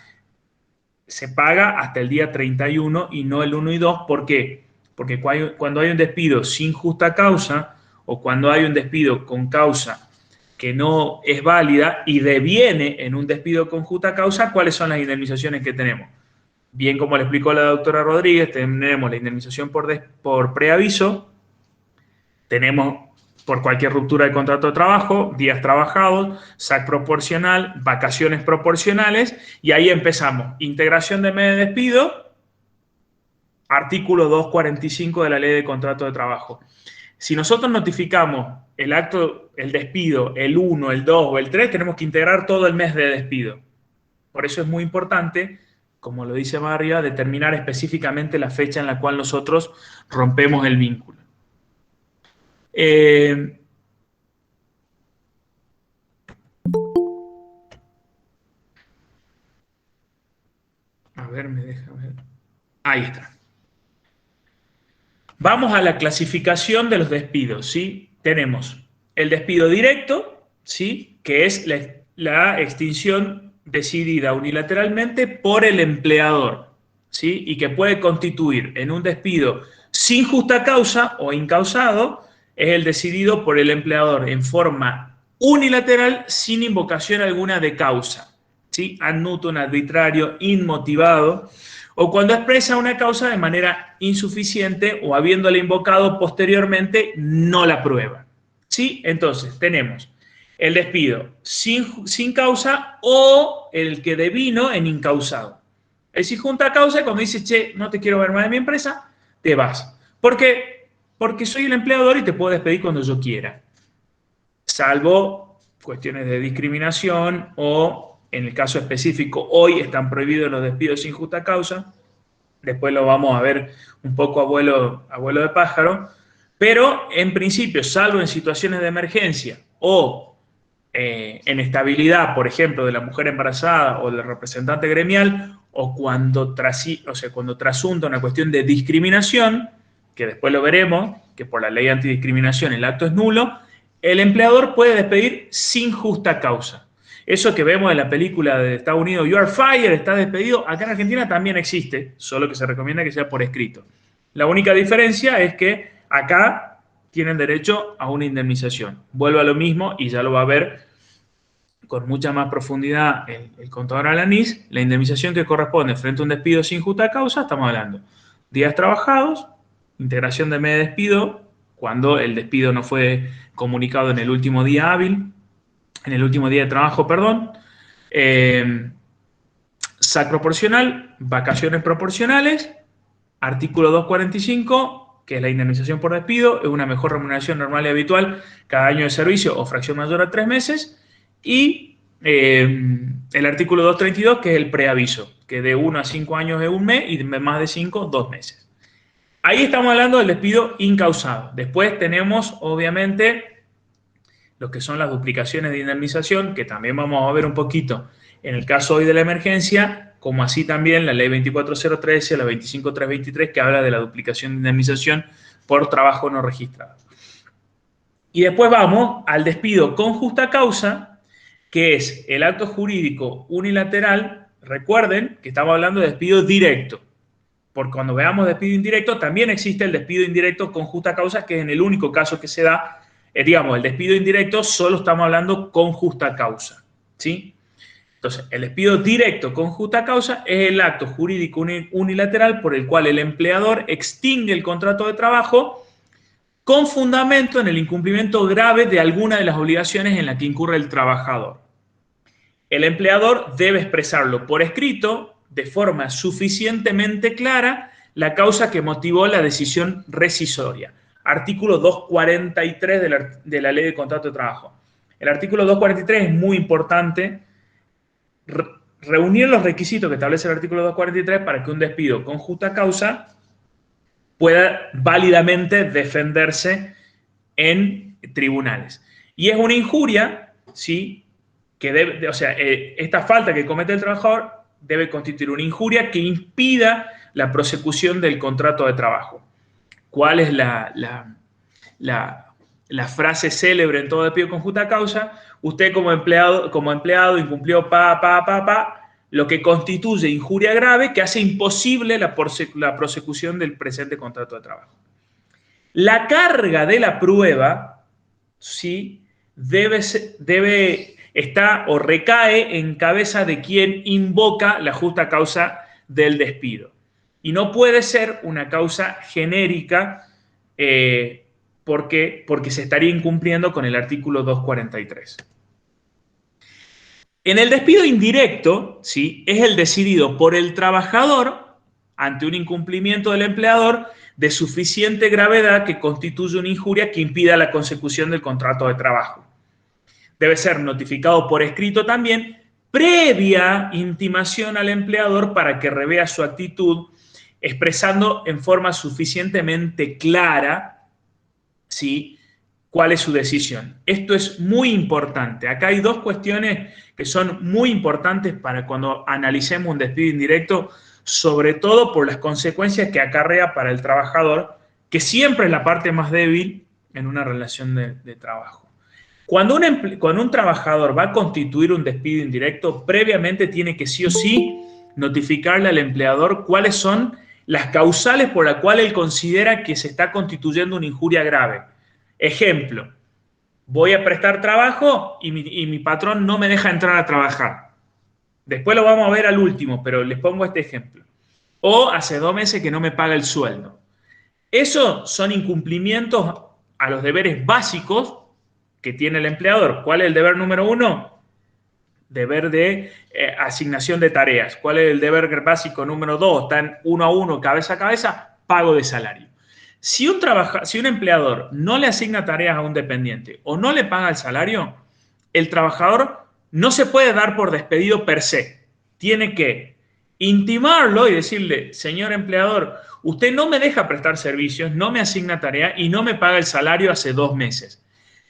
se paga hasta el día 31 y no el 1 y 2. ¿Por qué? Porque cuando hay un despido sin justa causa o cuando hay un despido con causa que no es válida y deviene en un despido con justa causa, ¿cuáles son las indemnizaciones que tenemos? Bien, como le explicó la doctora Rodríguez, tenemos la indemnización por preaviso, tenemos por cualquier ruptura de contrato de trabajo, días trabajados, SAC proporcional, vacaciones proporcionales, y ahí empezamos. Integración de mes de despido, artículo 245 de la Ley de Contrato de Trabajo. Si nosotros notificamos el despido, el 1, el 2 o el 3, tenemos que integrar todo el mes de despido. Por eso es muy importante, como lo dice más arriba, determinar específicamente la fecha en la cual nosotros rompemos el vínculo. A ver, me deja ver. Ahí está. Vamos a la clasificación de los despidos, ¿sí? Tenemos el despido directo, ¿sí? Que es la extinción decidida unilateralmente por el empleador, ¿sí? Y que puede constituir en un despido sin justa causa o incausado, es el decidido por el empleador en forma unilateral sin invocación alguna de causa, ¿sí? Ad nutum, arbitrario, inmotivado, o cuando expresa una causa de manera insuficiente o habiéndola invocado posteriormente no la prueba, ¿sí? Entonces tenemos el despido sin causa o el que devino en incausado. El sin justa causa, cuando dices, che, no te quiero ver más de mi empresa, te vas. ¿Por qué? Porque soy el empleador y te puedo despedir cuando yo quiera. Salvo cuestiones de discriminación o, en el caso específico, hoy están prohibidos los despidos sin justa causa. Después lo vamos a ver un poco a vuelo de pájaro. Pero, en principio, salvo en situaciones de emergencia o en estabilidad, por ejemplo, de la mujer embarazada o del representante gremial, o cuando trasunta una cuestión de discriminación, que después lo veremos, que por la ley antidiscriminación el acto es nulo, el empleador puede despedir sin justa causa. Eso que vemos en la película de Estados Unidos, You are fired, estás despedido, acá en Argentina también existe, solo que se recomienda que sea por escrito. La única diferencia es que acá tienen derecho a una indemnización. Vuelvo a lo mismo y ya lo va a ver con mucha más profundidad el contador Alanís. La indemnización que corresponde frente a un despido sin justa causa, estamos hablando días trabajados, integración de mes de despido, cuando el despido no fue comunicado en el último día hábil, en el último día de trabajo, perdón, SAC proporcional, vacaciones proporcionales, artículo 245, que es la indemnización por despido, es una mejor remuneración normal y habitual cada año de servicio o fracción mayor a 3 meses, y el artículo 232, que es el preaviso, que de 1 a 5 años es 1 mes y de más de 5, 2 meses. Ahí estamos hablando del despido incausado. Después tenemos, obviamente, lo que son las duplicaciones de indemnización, que también vamos a ver un poquito en el caso hoy de la emergencia, como así también la ley 24013, la 25323, que habla de la duplicación de indemnización por trabajo no registrado. Y después vamos al despido con justa causa, que es el acto jurídico unilateral. Recuerden que estamos hablando de despido directo. Porque cuando veamos despido indirecto, también existe el despido indirecto con justa causa, que es en el único caso que se da. Digamos, el despido indirecto solo estamos hablando con justa causa, ¿sí? Entonces, el despido directo con justa causa es el acto jurídico unilateral por el cual el empleador extingue el contrato de trabajo con fundamento en el incumplimiento grave de alguna de las obligaciones en las que incurre el trabajador. El empleador debe expresarlo por escrito, de forma suficientemente clara, la causa que motivó la decisión rescisoria. Artículo 243 de la Ley de Contrato de Trabajo. El artículo 243 es muy importante. Reunir los requisitos que establece el artículo 243 para que un despido con justa causa pueda válidamente defenderse en tribunales. Y es una injuria, ¿sí? Esta falta que comete el trabajador debe constituir una injuria que impida la prosecución del contrato de trabajo. ¿Cuál es la frase célebre en todo despido con justa causa? Usted como empleado incumplió lo que constituye injuria grave que hace imposible la prosecución del presente contrato de trabajo. La carga de la prueba, ¿sí?, está o recae en cabeza de quien invoca la justa causa del despido. Y no puede ser una causa genérica porque se estaría incumpliendo con el artículo 243. En el despido indirecto, ¿sí?, es el decidido por el trabajador ante un incumplimiento del empleador de suficiente gravedad que constituye una injuria que impida la consecución del contrato de trabajo. Debe ser notificado por escrito también, previa intimación al empleador para que revea su actitud, expresando en forma suficientemente clara, ¿sí?, cuál es su decisión. Esto es muy importante. Acá hay dos cuestiones que son muy importantes para cuando analicemos un despido indirecto, sobre todo por las consecuencias que acarrea para el trabajador, que siempre es la parte más débil en una relación de trabajo. Cuando un trabajador va a constituir un despido indirecto, previamente tiene que sí o sí notificarle al empleador cuáles son las causales por las cuales él considera que se está constituyendo una injuria grave. Ejemplo, voy a prestar trabajo y mi patrón no me deja entrar a trabajar. Después lo vamos a ver al último, pero les pongo este ejemplo. O hace 2 meses que no me paga el sueldo. Esos son incumplimientos a los deberes básicos que tiene el empleador. ¿Cuál es el deber número 1? Deber de asignación de tareas. ¿Cuál es el deber básico número 2? Están 1 a 1, cabeza a cabeza, pago de salario. Si un empleador no le asigna tareas a un dependiente o no le paga el salario, el trabajador no se puede dar por despedido per se. Tiene que intimarlo y decirle, señor empleador, usted no me deja prestar servicios, no me asigna tarea y no me paga el salario hace 2 meses.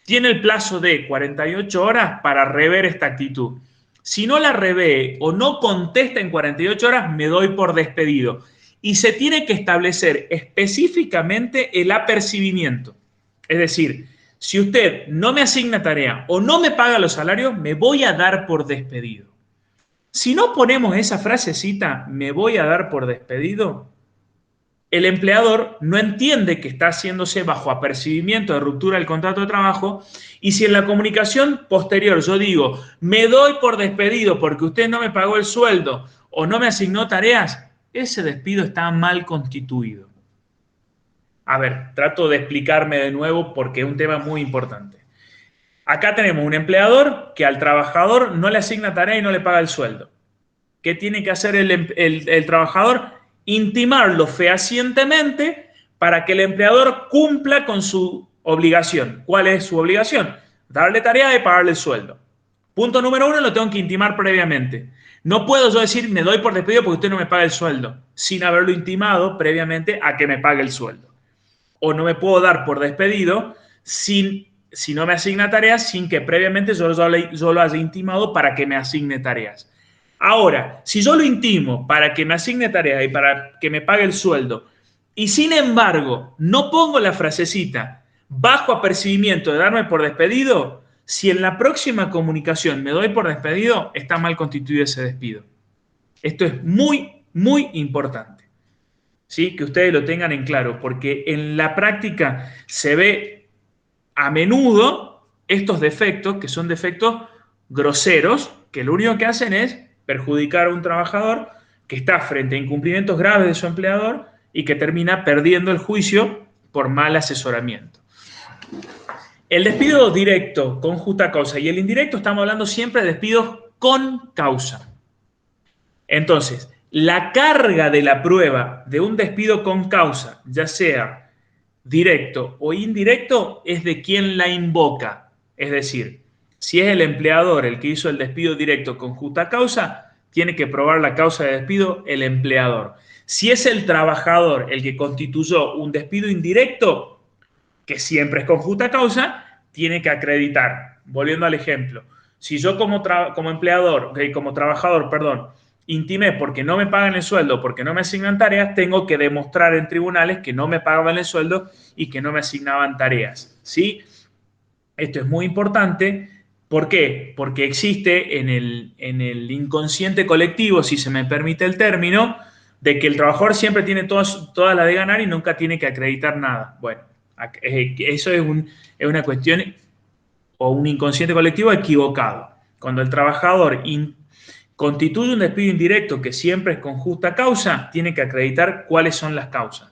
Tiene el plazo de 48 horas para rever esta actitud. Si no la revee o no contesta en 48 horas, me doy por despedido. Y se tiene que establecer específicamente el apercibimiento. Es decir, si usted no me asigna tarea o no me paga los salarios, me voy a dar por despedido. Si no ponemos esa frasecita, me voy a dar por despedido, el empleador no entiende que está haciéndose bajo apercibimiento de ruptura del contrato de trabajo, y si en la comunicación posterior yo digo, me doy por despedido porque usted no me pagó el sueldo o no me asignó tareas, ese despido está mal constituido. A ver, trato de explicarme de nuevo porque es un tema muy importante. Acá tenemos un empleador que al trabajador no le asigna tarea y no le paga el sueldo. ¿Qué tiene que hacer el trabajador? Intimarlo fehacientemente para que el empleador cumpla con su obligación. ¿Cuál es su obligación? Darle tarea y pagarle el sueldo. Punto número 1, lo tengo que intimar previamente. No puedo yo decir, me doy por despedido porque usted no me paga el sueldo, sin haberlo intimado previamente a que me pague el sueldo. O no me puedo dar por despedido si no me asigna tareas, sin que previamente yo lo haya intimado para que me asigne tareas. Ahora, si yo lo intimo para que me asigne tareas y para que me pague el sueldo, y sin embargo no pongo la frasecita bajo apercibimiento de darme por despedido, si en la próxima comunicación me doy por despedido, está mal constituido ese despido. Esto es muy, muy importante, ¿sí? Que ustedes lo tengan en claro, porque en la práctica se ve a menudo estos defectos, que son defectos groseros, que lo único que hacen es perjudicar a un trabajador que está frente a incumplimientos graves de su empleador y que termina perdiendo el juicio por mal asesoramiento. El despido directo con justa causa y el indirecto, estamos hablando siempre de despidos con causa. Entonces, la carga de la prueba de un despido con causa, ya sea directo o indirecto, es de quien la invoca. Es decir, si es el empleador el que hizo el despido directo con justa causa, tiene que probar la causa de despido el empleador. Si es el trabajador el que constituyó un despido indirecto, que siempre es con justa causa, tiene que acreditar. Volviendo al ejemplo, si yo como trabajador, intimé porque no me pagan el sueldo, porque no me asignan tareas, tengo que demostrar en tribunales que no me pagaban el sueldo y que no me asignaban tareas, ¿sí? Esto es muy importante. ¿Por qué? Porque existe en el inconsciente colectivo, si se me permite el término, de que el trabajador siempre tiene toda la de ganar y nunca tiene que acreditar nada. Bueno, eso es una cuestión o un inconsciente colectivo equivocado. Cuando el trabajador constituye un despido indirecto que siempre es con justa causa, tiene que acreditar cuáles son las causas.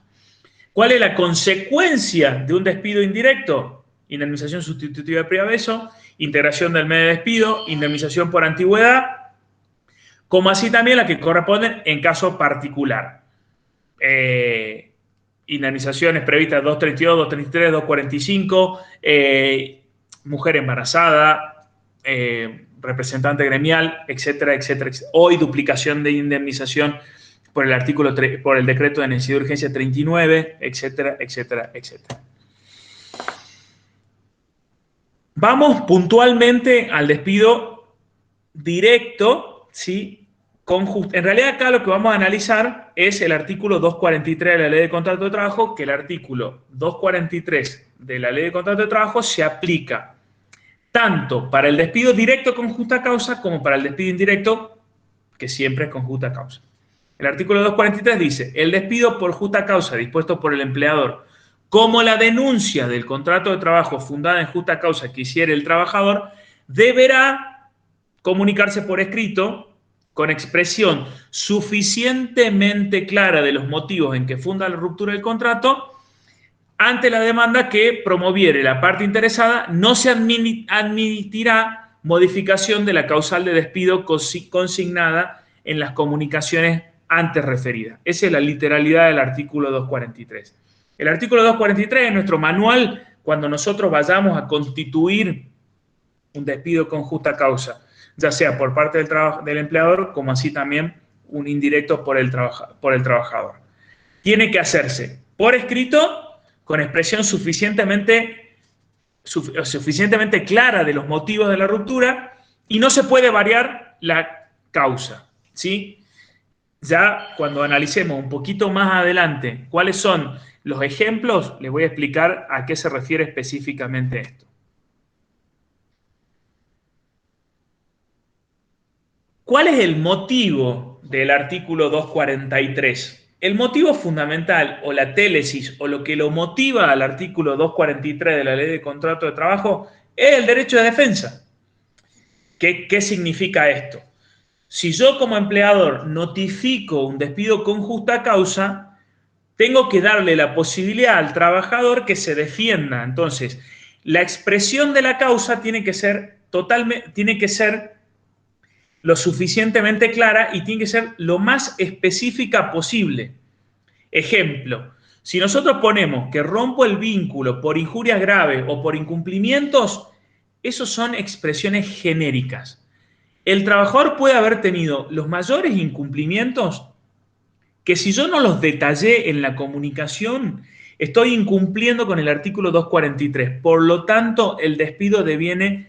¿Cuál es la consecuencia de un despido indirecto? Indemnización sustitutiva de preaviso, integración del medio de despido, indemnización por antigüedad, como así también la que corresponden en caso particular. Indemnizaciones previstas 232, 233, 245, mujer embarazada, representante gremial, etcétera, etcétera, etcétera. Hoy duplicación de indemnización por el decreto de necesidad de urgencia 39, etcétera, etcétera, etcétera. Vamos puntualmente al despido directo, ¿sí? En realidad acá lo que vamos a analizar es el artículo 243 de la Ley de Contrato de Trabajo, que el artículo 243 de la Ley de Contrato de Trabajo se aplica tanto para el despido directo con justa causa como para el despido indirecto, que siempre es con justa causa. El artículo 243 dice: el despido por justa causa dispuesto por el empleador, como la denuncia del contrato de trabajo fundada en justa causa que hiciere el trabajador, deberá comunicarse por escrito con expresión suficientemente clara de los motivos en que funda la ruptura del contrato ante la demanda que promoviere la parte interesada. No se admitirá modificación de la causal de despido consignada en las comunicaciones antes referidas. Esa es la literalidad del artículo 243. El artículo 243 es nuestro manual cuando nosotros vayamos a constituir un despido con justa causa, ya sea por parte del empleador, como así también un indirecto por el trabajador. Tiene que hacerse por escrito, con expresión suficientemente clara de los motivos de la ruptura, y no se puede variar la causa, ¿sí? Ya cuando analicemos un poquito más adelante cuáles son los ejemplos, les voy a explicar a qué se refiere específicamente esto. ¿Cuál es el motivo del artículo 243? El motivo fundamental o la télesis o lo que lo motiva al artículo 243 de la Ley de Contrato de Trabajo es el derecho de defensa. ¿Qué significa esto? Si yo como empleador notifico un despido con justa causa, tengo que darle la posibilidad al trabajador que se defienda. Entonces, la expresión de la causa tiene que ser lo suficientemente clara y tiene que ser lo más específica posible. Ejemplo, si nosotros ponemos que rompo el vínculo por injurias graves o por incumplimientos, esos son expresiones genéricas. El trabajador puede haber tenido los mayores incumplimientos que, si yo no los detallé en la comunicación, estoy incumpliendo con el artículo 243. Por lo tanto, el despido deviene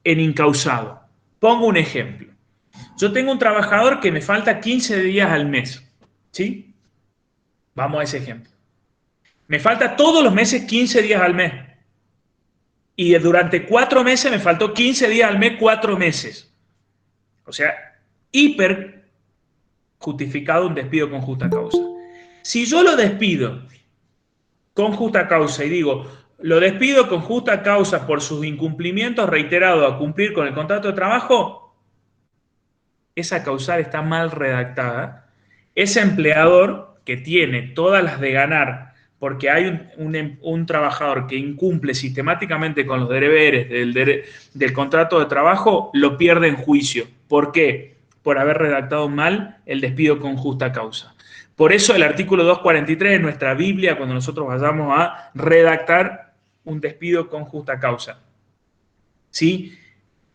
en incausado. Pongo un ejemplo. Yo tengo un trabajador que me falta 15 días al mes, ¿sí? Vamos a ese ejemplo. Me falta todos los meses 15 días al mes. Y durante 4 meses me faltó 15 días al mes, 4 meses. O sea, hiper justificado un despido con justa causa. Si yo lo despido con justa causa y digo, lo despido con justa causa por sus incumplimientos reiterados a cumplir con el contrato de trabajo, esa causal está mal redactada, ese empleador que tiene todas las de ganar porque hay un trabajador que incumple sistemáticamente con los deberes del contrato de trabajo, lo pierde en juicio. ¿Por qué? Por haber redactado mal el despido con justa causa. Por eso el artículo 243 de nuestra Biblia, cuando nosotros vayamos a redactar un despido con justa causa. ¿Sí?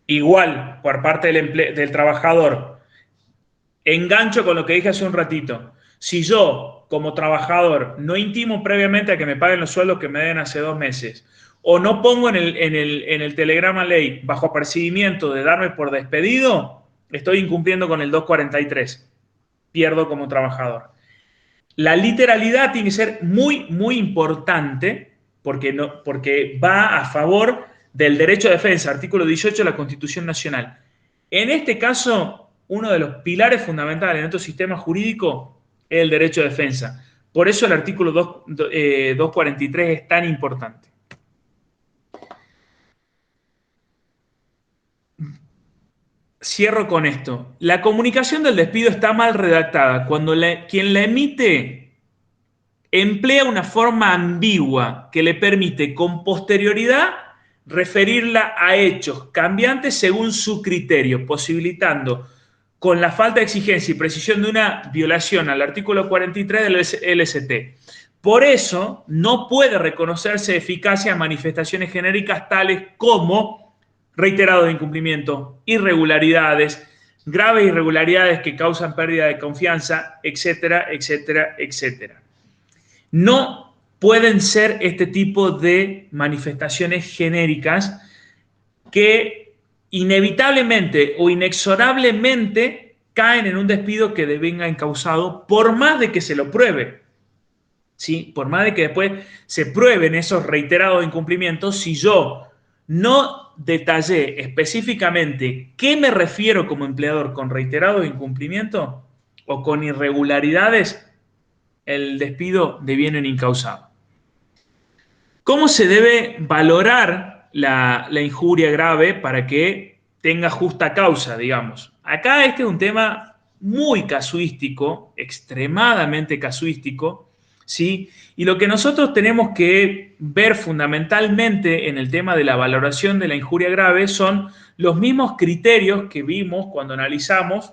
Igual, por parte del trabajador, engancho con lo que dije hace un ratito. Si yo, como trabajador, no intimo previamente a que me paguen los sueldos que me den hace 2 meses, o no pongo en el telegrama ley bajo apercibimiento de darme por despedido, estoy incumpliendo con el 243. Pierdo como trabajador. La literalidad tiene que ser muy, muy importante porque va a favor del derecho de defensa, artículo 18 de la Constitución Nacional. En este caso, uno de los pilares fundamentales de nuestro sistema jurídico es el derecho de defensa. Por eso el artículo 243 es tan importante. Cierro con esto. La comunicación del despido está mal redactada cuando quien la emite emplea una forma ambigua que le permite con posterioridad referirla a hechos cambiantes según su criterio, posibilitando con la falta de exigencia y precisión de una violación al artículo 43 del LST. Por eso no puede reconocerse eficacia a manifestaciones genéricas tales como reiterado incumplimiento, irregularidades, graves irregularidades que causan pérdida de confianza, etcétera, etcétera, etcétera. No pueden ser este tipo de manifestaciones genéricas que inevitablemente o inexorablemente caen en un despido que devenga encausado por más de que se lo pruebe. ¿Sí? Por más de que después se prueben esos reiterados incumplimientos, si yo no detallé específicamente qué me refiero como empleador con reiterados incumplimientos o con irregularidades, el despido deviene incausado. ¿Cómo se debe valorar la injuria grave para que tenga justa causa, digamos? Acá este es un tema muy casuístico, extremadamente casuístico, ¿sí? Y lo que nosotros tenemos que ver fundamentalmente en el tema de la valoración de la injuria grave son los mismos criterios que vimos cuando analizamos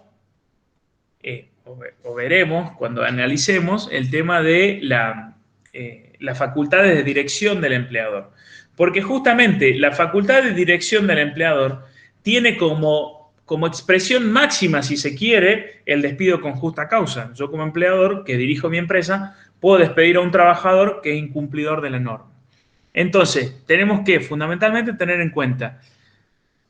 o veremos cuando analicemos el tema de las facultades de dirección del empleador. Porque justamente la facultad de dirección del empleador tiene como expresión máxima, si se quiere, el despido con justa causa. Yo como empleador que dirijo mi empresa puedo despedir a un trabajador que es incumplidor de la norma. Entonces, tenemos que fundamentalmente tener en cuenta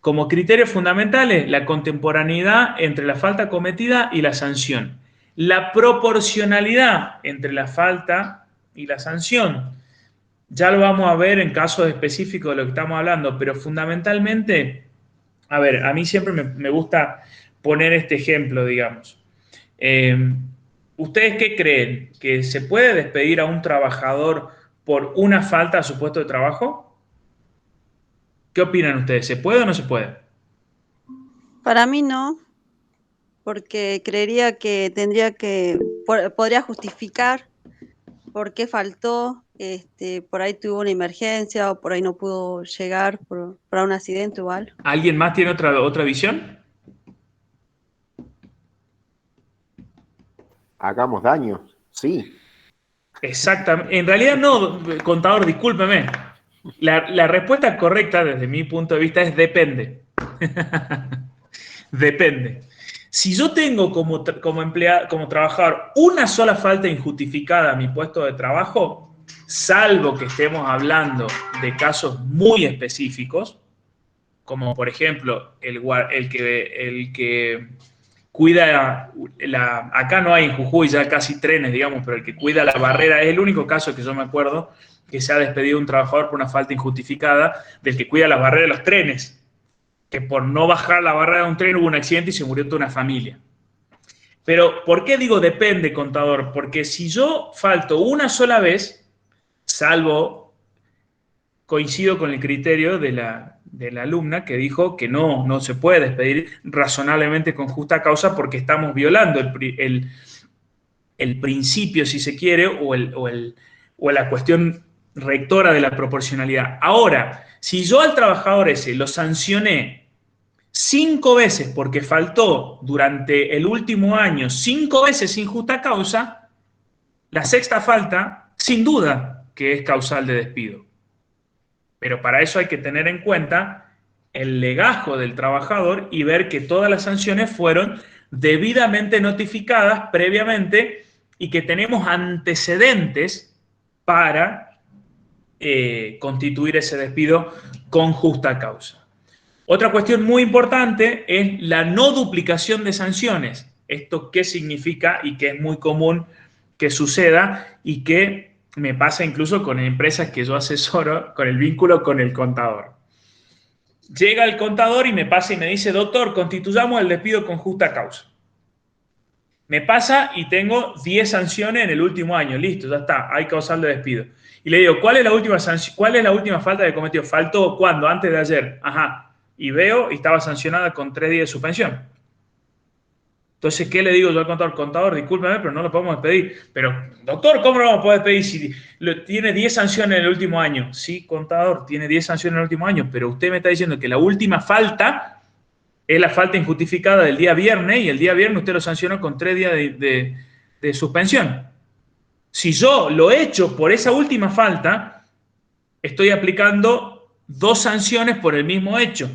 como criterios fundamentales la contemporaneidad entre la falta cometida y la sanción, la proporcionalidad entre la falta y la sanción. Ya lo vamos a ver en casos específicos de lo que estamos hablando, pero fundamentalmente, a ver, a mí siempre me gusta poner este ejemplo, digamos. ¿Ustedes qué creen? ¿Que se puede despedir a un trabajador por una falta a su puesto de trabajo? ¿Qué opinan ustedes? ¿Se puede o no se puede? Para mí no, porque creería que podría justificar por qué faltó, por ahí tuvo una emergencia o por ahí no pudo llegar por un accidente o algo. ¿Alguien más tiene otra visión? Hagamos daño, sí. Exactamente. En realidad no, contador, discúlpeme. La respuesta correcta desde mi punto de vista es depende. Depende. Si yo tengo como trabajador una sola falta injustificada a mi puesto de trabajo, salvo que estemos hablando de casos muy específicos, como por ejemplo el que cuida acá no hay en Jujuy ya casi trenes, digamos, pero el que cuida la barrera es el único caso que yo me acuerdo que se ha despedido un trabajador por una falta injustificada del que cuida las barreras de los trenes, que por no bajar la barrera de un tren hubo un accidente y se murió toda una familia. Pero, ¿por qué digo depende, contador? Porque si yo falto una sola vez, salvo, coincido con el criterio de de la alumna que dijo que no se puede despedir razonablemente con justa causa porque estamos violando el principio, si se quiere, o la cuestión rectora de la proporcionalidad. Ahora, si yo al trabajador ese lo sancioné 5 veces porque faltó durante el último año 5 veces sin justa causa, la sexta falta, sin duda, que es causal de despido. Pero para eso hay que tener en cuenta el legajo del trabajador y ver que todas las sanciones fueron debidamente notificadas previamente y que tenemos antecedentes para constituir ese despido con justa causa. Otra cuestión muy importante es la no duplicación de sanciones. ¿Esto qué significa y que es muy común que suceda y que me pasa incluso con empresas que yo asesoro con el vínculo con el contador? Llega el contador y me pasa y me dice, doctor, constituyamos el despido con justa causa. Me pasa y tengo 10 sanciones en el último año. Listo, ya está, hay causal de despido. Y le digo, ¿cuál es la última falta que cometió? ¿Faltó cuándo? Antes de ayer. Ajá. Y veo y estaba sancionada con 3 días de suspensión. Entonces, ¿qué le digo yo al contador? Contador, discúlpeme, pero no lo podemos despedir. Pero, doctor, ¿cómo no lo vamos a poder despedir si tiene 10 sanciones en el último año? Sí, contador, tiene 10 sanciones en el último año, pero usted me está diciendo que la última falta es la falta injustificada del día viernes y el día viernes usted lo sancionó con 3 días de suspensión. Si yo lo he hecho por esa última falta, estoy aplicando 2 sanciones por el mismo hecho.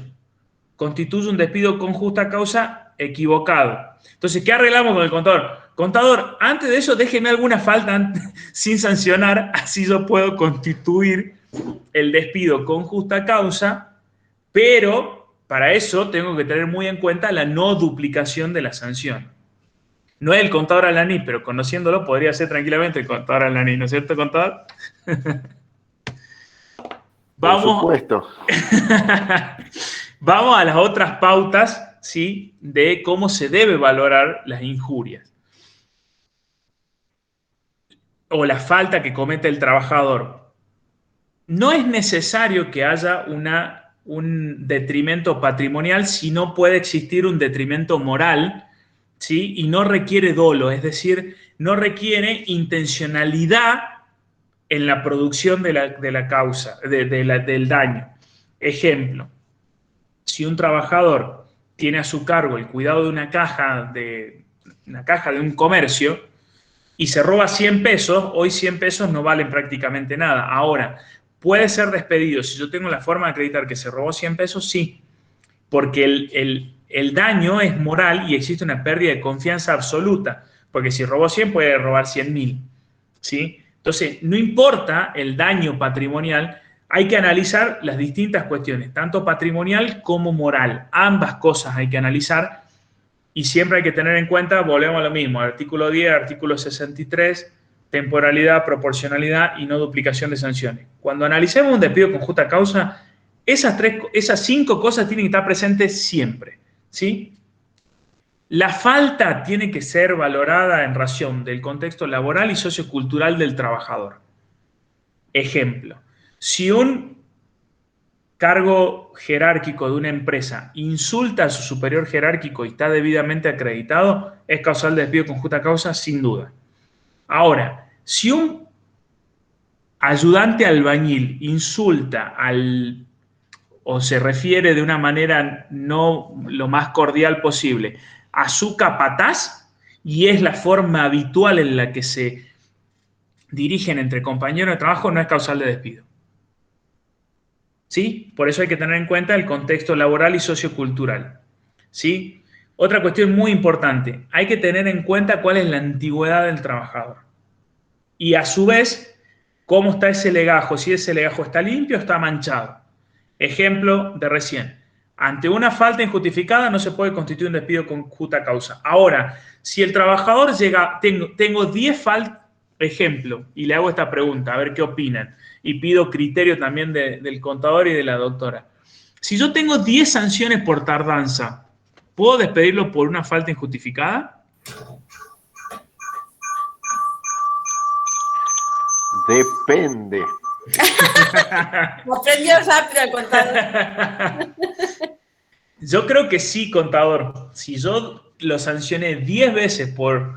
Constituye un despido con justa causa equivocado. Entonces, ¿qué arreglamos con el contador? Contador, antes de eso déjeme alguna falta sin sancionar, así yo puedo constituir el despido con justa causa, pero para eso tengo que tener muy en cuenta la no duplicación de la sanción. No es el contador Alaní, pero conociéndolo podría ser tranquilamente el contador Alaní, ¿no es cierto, contador? Vamos. Por supuesto. Vamos a las otras pautas, ¿sí?, de cómo se debe valorar las injurias o la falta que comete el trabajador. No es necesario que haya un detrimento patrimonial si no puede existir un detrimento moral, ¿sí?, y no requiere dolo, es decir, no requiere intencionalidad en la producción de la causa, del daño. Ejemplo. Si un trabajador tiene a su cargo el cuidado de una caja de un comercio y se roba 100 pesos, hoy 100 pesos no valen prácticamente nada. Ahora, ¿puede ser despedido si yo tengo la forma de acreditar que se robó 100 pesos? Sí, porque el daño es moral y existe una pérdida de confianza absoluta, porque si robó 100 puede robar 100.000, ¿sí? Entonces, no importa el daño patrimonial, hay que analizar las distintas cuestiones, tanto patrimonial como moral. Ambas cosas hay que analizar y siempre hay que tener en cuenta, volvemos a lo mismo, artículo 10, artículo 63, temporalidad, proporcionalidad y no duplicación de sanciones. Cuando analicemos un despido con justa causa, esas 5 cosas tienen que estar presentes siempre, ¿sí? La falta tiene que ser valorada en razón del contexto laboral y sociocultural del trabajador. Ejemplo. Si un cargo jerárquico de una empresa insulta a su superior jerárquico y está debidamente acreditado, es causal de despido con justa causa, sin duda. Ahora, si un ayudante albañil insulta o se refiere de una manera no lo más cordial posible a su capataz, y es la forma habitual en la que se dirigen entre compañeros de trabajo, no es causal de despido. ¿Sí? Por eso hay que tener en cuenta el contexto laboral y sociocultural. ¿Sí? Otra cuestión muy importante, hay que tener en cuenta cuál es la antigüedad del trabajador. Y a su vez, cómo está ese legajo, si ese legajo está limpio o está manchado. Ejemplo de recién. Ante una falta injustificada no se puede constituir un despido con justa causa. Ahora, si el trabajador llega, tengo 10 faltas, ejemplo, y le hago esta pregunta, a ver qué opinan. Y pido criterio también del contador y de la doctora. Si yo tengo 10 sanciones por tardanza, ¿puedo despedirlo por una falta injustificada? Depende. Aprendió rápido el contador. Yo creo que sí, contador. Si yo lo sancioné 10 veces por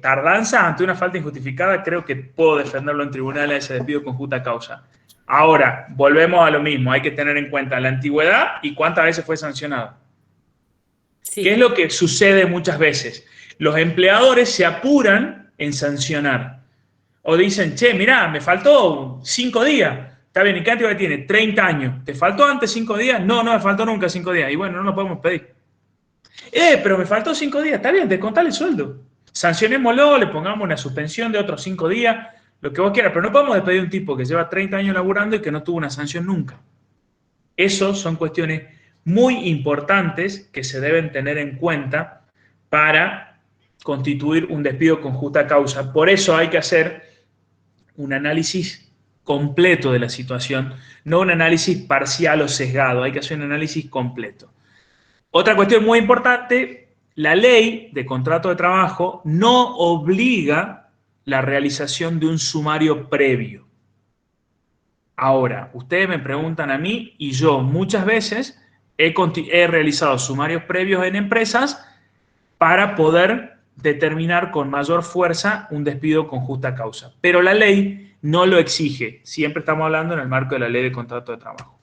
tardanza ante una falta injustificada, creo que puedo defenderlo en tribunales ese despido con justa causa. Ahora, volvemos a lo mismo. Hay que tener en cuenta la antigüedad y cuántas veces fue sancionado. Sí. ¿Qué es lo que sucede muchas veces? Los empleadores se apuran en sancionar. O dicen, che, mirá, me faltó 5 días. Está bien, ¿y qué antigüedad tiene? 30 años. ¿Te faltó antes 5 días? No, no me faltó nunca 5 días. Y bueno, no lo podemos pedir. Pero me faltó 5 días. Está bien, descontale el sueldo. Sancionémoslo, le pongamos una suspensión de otros 5 días, lo que vos quieras. Pero no podemos despedir a un tipo que lleva 30 años laburando y que no tuvo una sanción nunca. Esas son cuestiones muy importantes que se deben tener en cuenta para constituir un despido con justa causa. Por eso hay que hacer un análisis completo de la situación, no un análisis parcial o sesgado, hay que hacer un análisis completo. Otra cuestión muy importante, la ley de contrato de trabajo no obliga la realización de un sumario previo. Ahora, ustedes me preguntan a mí y yo muchas veces he realizado sumarios previos en empresas para poder determinar con mayor fuerza un despido con justa causa. Pero la ley no lo exige. Siempre estamos hablando en el marco de la ley de contrato de trabajo.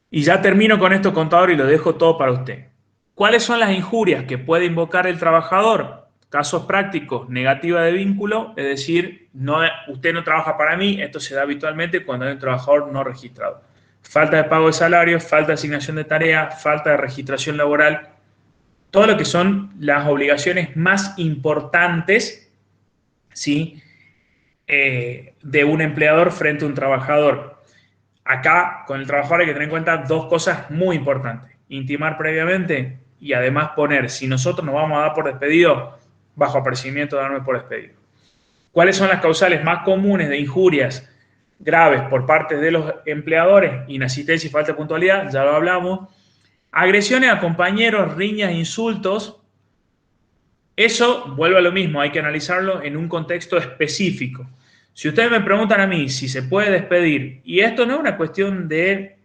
Y ya termino con esto, contador, y lo dejo todo para usted. ¿Cuáles son las injurias que puede invocar el trabajador? Casos prácticos, negativa de vínculo, es decir, no, usted no trabaja para mí, esto se da habitualmente cuando hay un trabajador no registrado. Falta de pago de salario, falta de asignación de tareas, falta de registración laboral, todo lo que son las obligaciones más importantes, ¿sí? De un empleador frente a un trabajador. Acá, con el trabajador hay que tener en cuenta dos cosas muy importantes. Intimar previamente y además poner, si nosotros nos vamos a dar por despedido, bajo apercibimiento de darme por despedido. ¿Cuáles son las causales más comunes de injurias graves por parte de los empleadores? Inasistencia y falta de puntualidad, ya lo hablamos. Agresiones a compañeros, riñas, insultos. Eso, vuelvo a lo mismo, hay que analizarlo en un contexto específico. Si ustedes me preguntan a mí si se puede despedir, y esto no es una cuestión de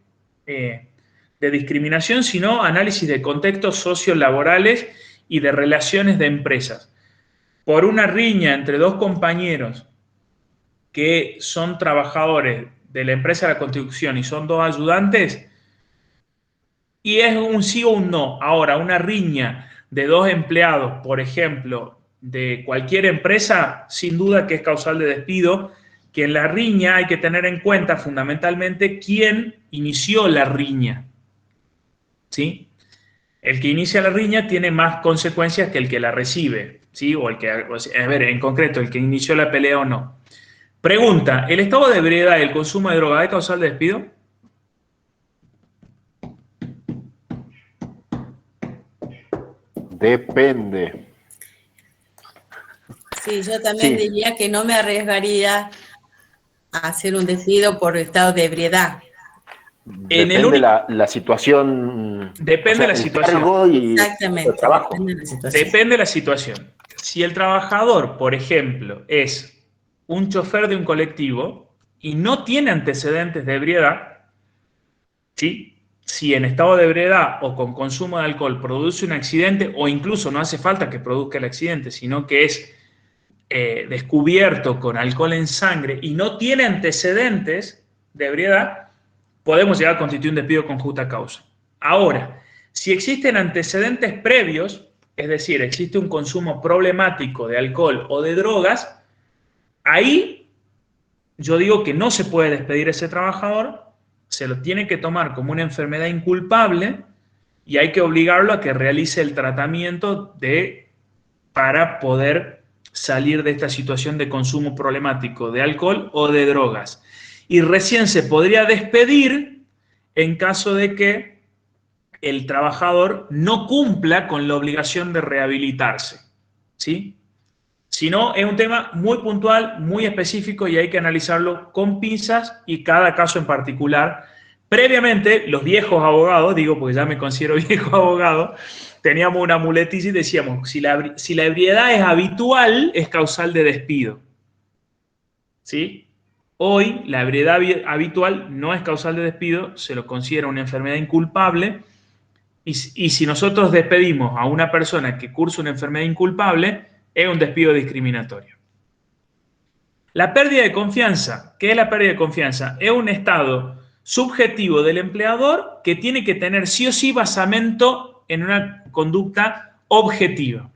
discriminación, sino análisis de contextos sociolaborales y de relaciones de empresas. Por una riña entre dos compañeros que son trabajadores de la empresa de la construcción y son dos ayudantes, y es un sí o un no. Ahora, una riña de dos empleados, por ejemplo, de cualquier empresa, sin duda que es causal de despido, que en la riña hay que tener en cuenta fundamentalmente quién inició la riña. ¿Sí? El que inicia la riña tiene más consecuencias que el que la recibe, ¿sí? O el que, a ver, en concreto, el que inició la pelea o no. Pregunta, ¿el estado de ebriedad y el consumo de droga es causal de despido? Depende. Sí, yo también diría que no me arriesgaría a hacer un despido por estado de ebriedad. Depende la situación. Depende de la situación. Exactamente. El trabajo. Depende de la situación. Si el trabajador, por ejemplo, es un chofer de un colectivo y no tiene antecedentes de ebriedad, ¿sí? Si en estado de ebriedad o con consumo de alcohol produce un accidente, o incluso no hace falta que produzca el accidente, sino que es descubierto con alcohol en sangre y no tiene antecedentes de ebriedad, podemos llegar a constituir un despido con justa causa. Ahora, si existen antecedentes previos, es decir, existe un consumo problemático de alcohol o de drogas, ahí yo digo que no se puede despedir a ese trabajador, se lo tiene que tomar como una enfermedad inculpable y hay que obligarlo a que realice el tratamiento para poder salir de esta situación de consumo problemático de alcohol o de drogas. Y recién se podría despedir en caso de que el trabajador no cumpla con la obligación de rehabilitarse, ¿sí? Si no, es un tema muy puntual, muy específico y hay que analizarlo con pinzas y cada caso en particular. Previamente, los viejos abogados, digo porque ya me considero viejo abogado, teníamos una muletilla y decíamos, si la ebriedad es habitual, es causal de despido. ¿sí? Hoy, la ebriedad habitual no es causal de despido, se lo considera una enfermedad inculpable, y si nosotros despedimos a una persona que cursa una enfermedad inculpable, es un despido discriminatorio. La pérdida de confianza. ¿Qué es la pérdida de confianza? Es un estado subjetivo del empleador que tiene que tener sí o sí basamento en una conducta objetiva.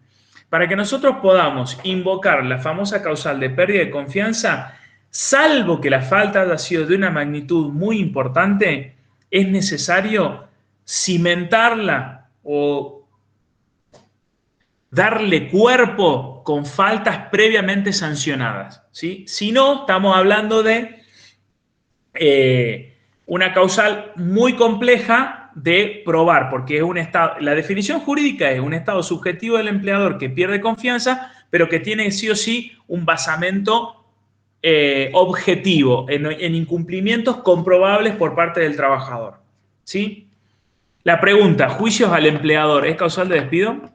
Para que nosotros podamos invocar la famosa causal de pérdida de confianza, salvo que la falta haya sido de una magnitud muy importante, es necesario cimentarla o darle cuerpo con faltas previamente sancionadas, ¿sí? Si no, estamos hablando de una causal muy compleja de probar, porque es un estado, la definición jurídica es un estado subjetivo del empleador que pierde confianza, pero que tiene sí o sí un basamento objetivo en incumplimientos comprobables por parte del trabajador, ¿sí? La pregunta, ¿juicios al empleador es causal de despido?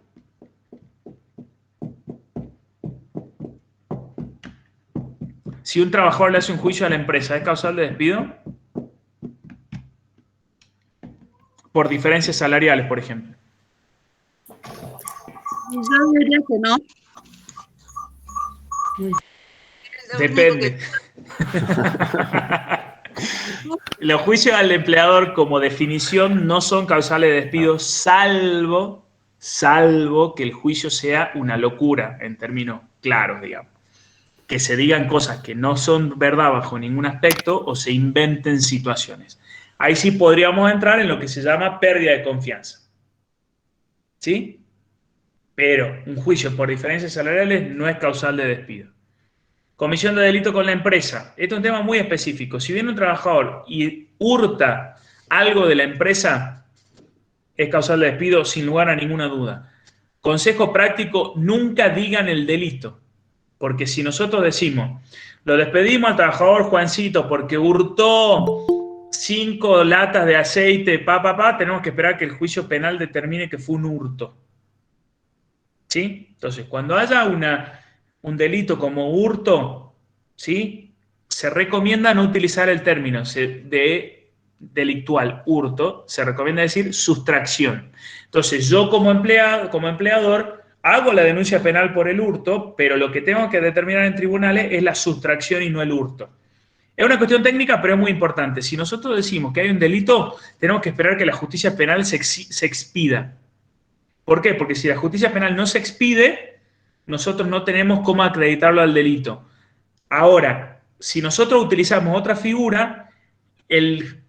Si un trabajador le hace un juicio a la empresa, ¿es causal de despido? Por diferencias salariales, por ejemplo. Yo diría que no. Depende. Los juicios al empleador, como definición, no son causales de despido, salvo que el juicio sea una locura, en términos claros, digamos. Que se digan cosas que no son verdad bajo ningún aspecto o se inventen situaciones. Ahí sí podríamos entrar en lo que se llama pérdida de confianza. ¿Sí? Pero un juicio por diferencias salariales no es causal de despido. Comisión de delito con la empresa. Esto es un tema muy específico. Si viene un trabajador y hurta algo de la empresa, es causal de despido sin lugar a ninguna duda. Consejo práctico, nunca digan el delito. Porque si nosotros decimos, lo despedimos al trabajador Juancito porque hurtó 5 latas de aceite, tenemos que esperar que el juicio penal determine que fue un hurto. ¿Sí? Entonces, cuando haya un delito como hurto, ¿sí? Se recomienda no utilizar el término de delictual, hurto, se recomienda decir sustracción. Entonces, yo como empleador, hago la denuncia penal por el hurto, pero lo que tengo que determinar en tribunales es la sustracción y no el hurto. Es una cuestión técnica, pero es muy importante. Si nosotros decimos que hay un delito, tenemos que esperar que la justicia penal se expida. ¿Por qué? Porque si la justicia penal no se expide, nosotros no tenemos cómo acreditarlo al delito. Ahora, si nosotros utilizamos otra figura, el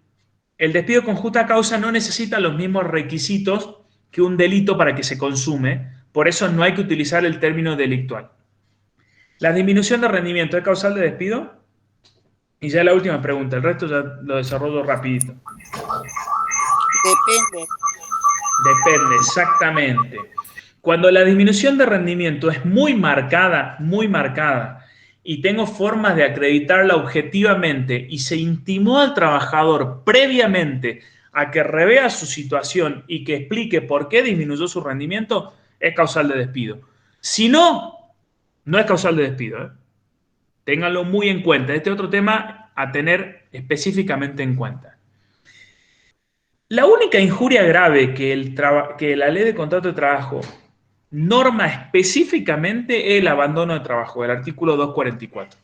despido con justa causa no necesita los mismos requisitos que un delito para que se consume. Por eso no hay que utilizar el término delictual. ¿La disminución de rendimiento es causal de despido? Y ya la última pregunta, el resto ya lo desarrollo rapidito. Depende, exactamente. Cuando la disminución de rendimiento es muy marcada, y tengo formas de acreditarla objetivamente y se intimó al trabajador previamente a que revea su situación y que explique por qué disminuyó su rendimiento, es causal de despido. Si no, no es causal de despido, ¿eh? Ténganlo muy en cuenta. Este es otro tema a tener específicamente en cuenta. La única injuria grave que la ley de contrato de trabajo norma específicamente es el abandono de trabajo, el artículo 244,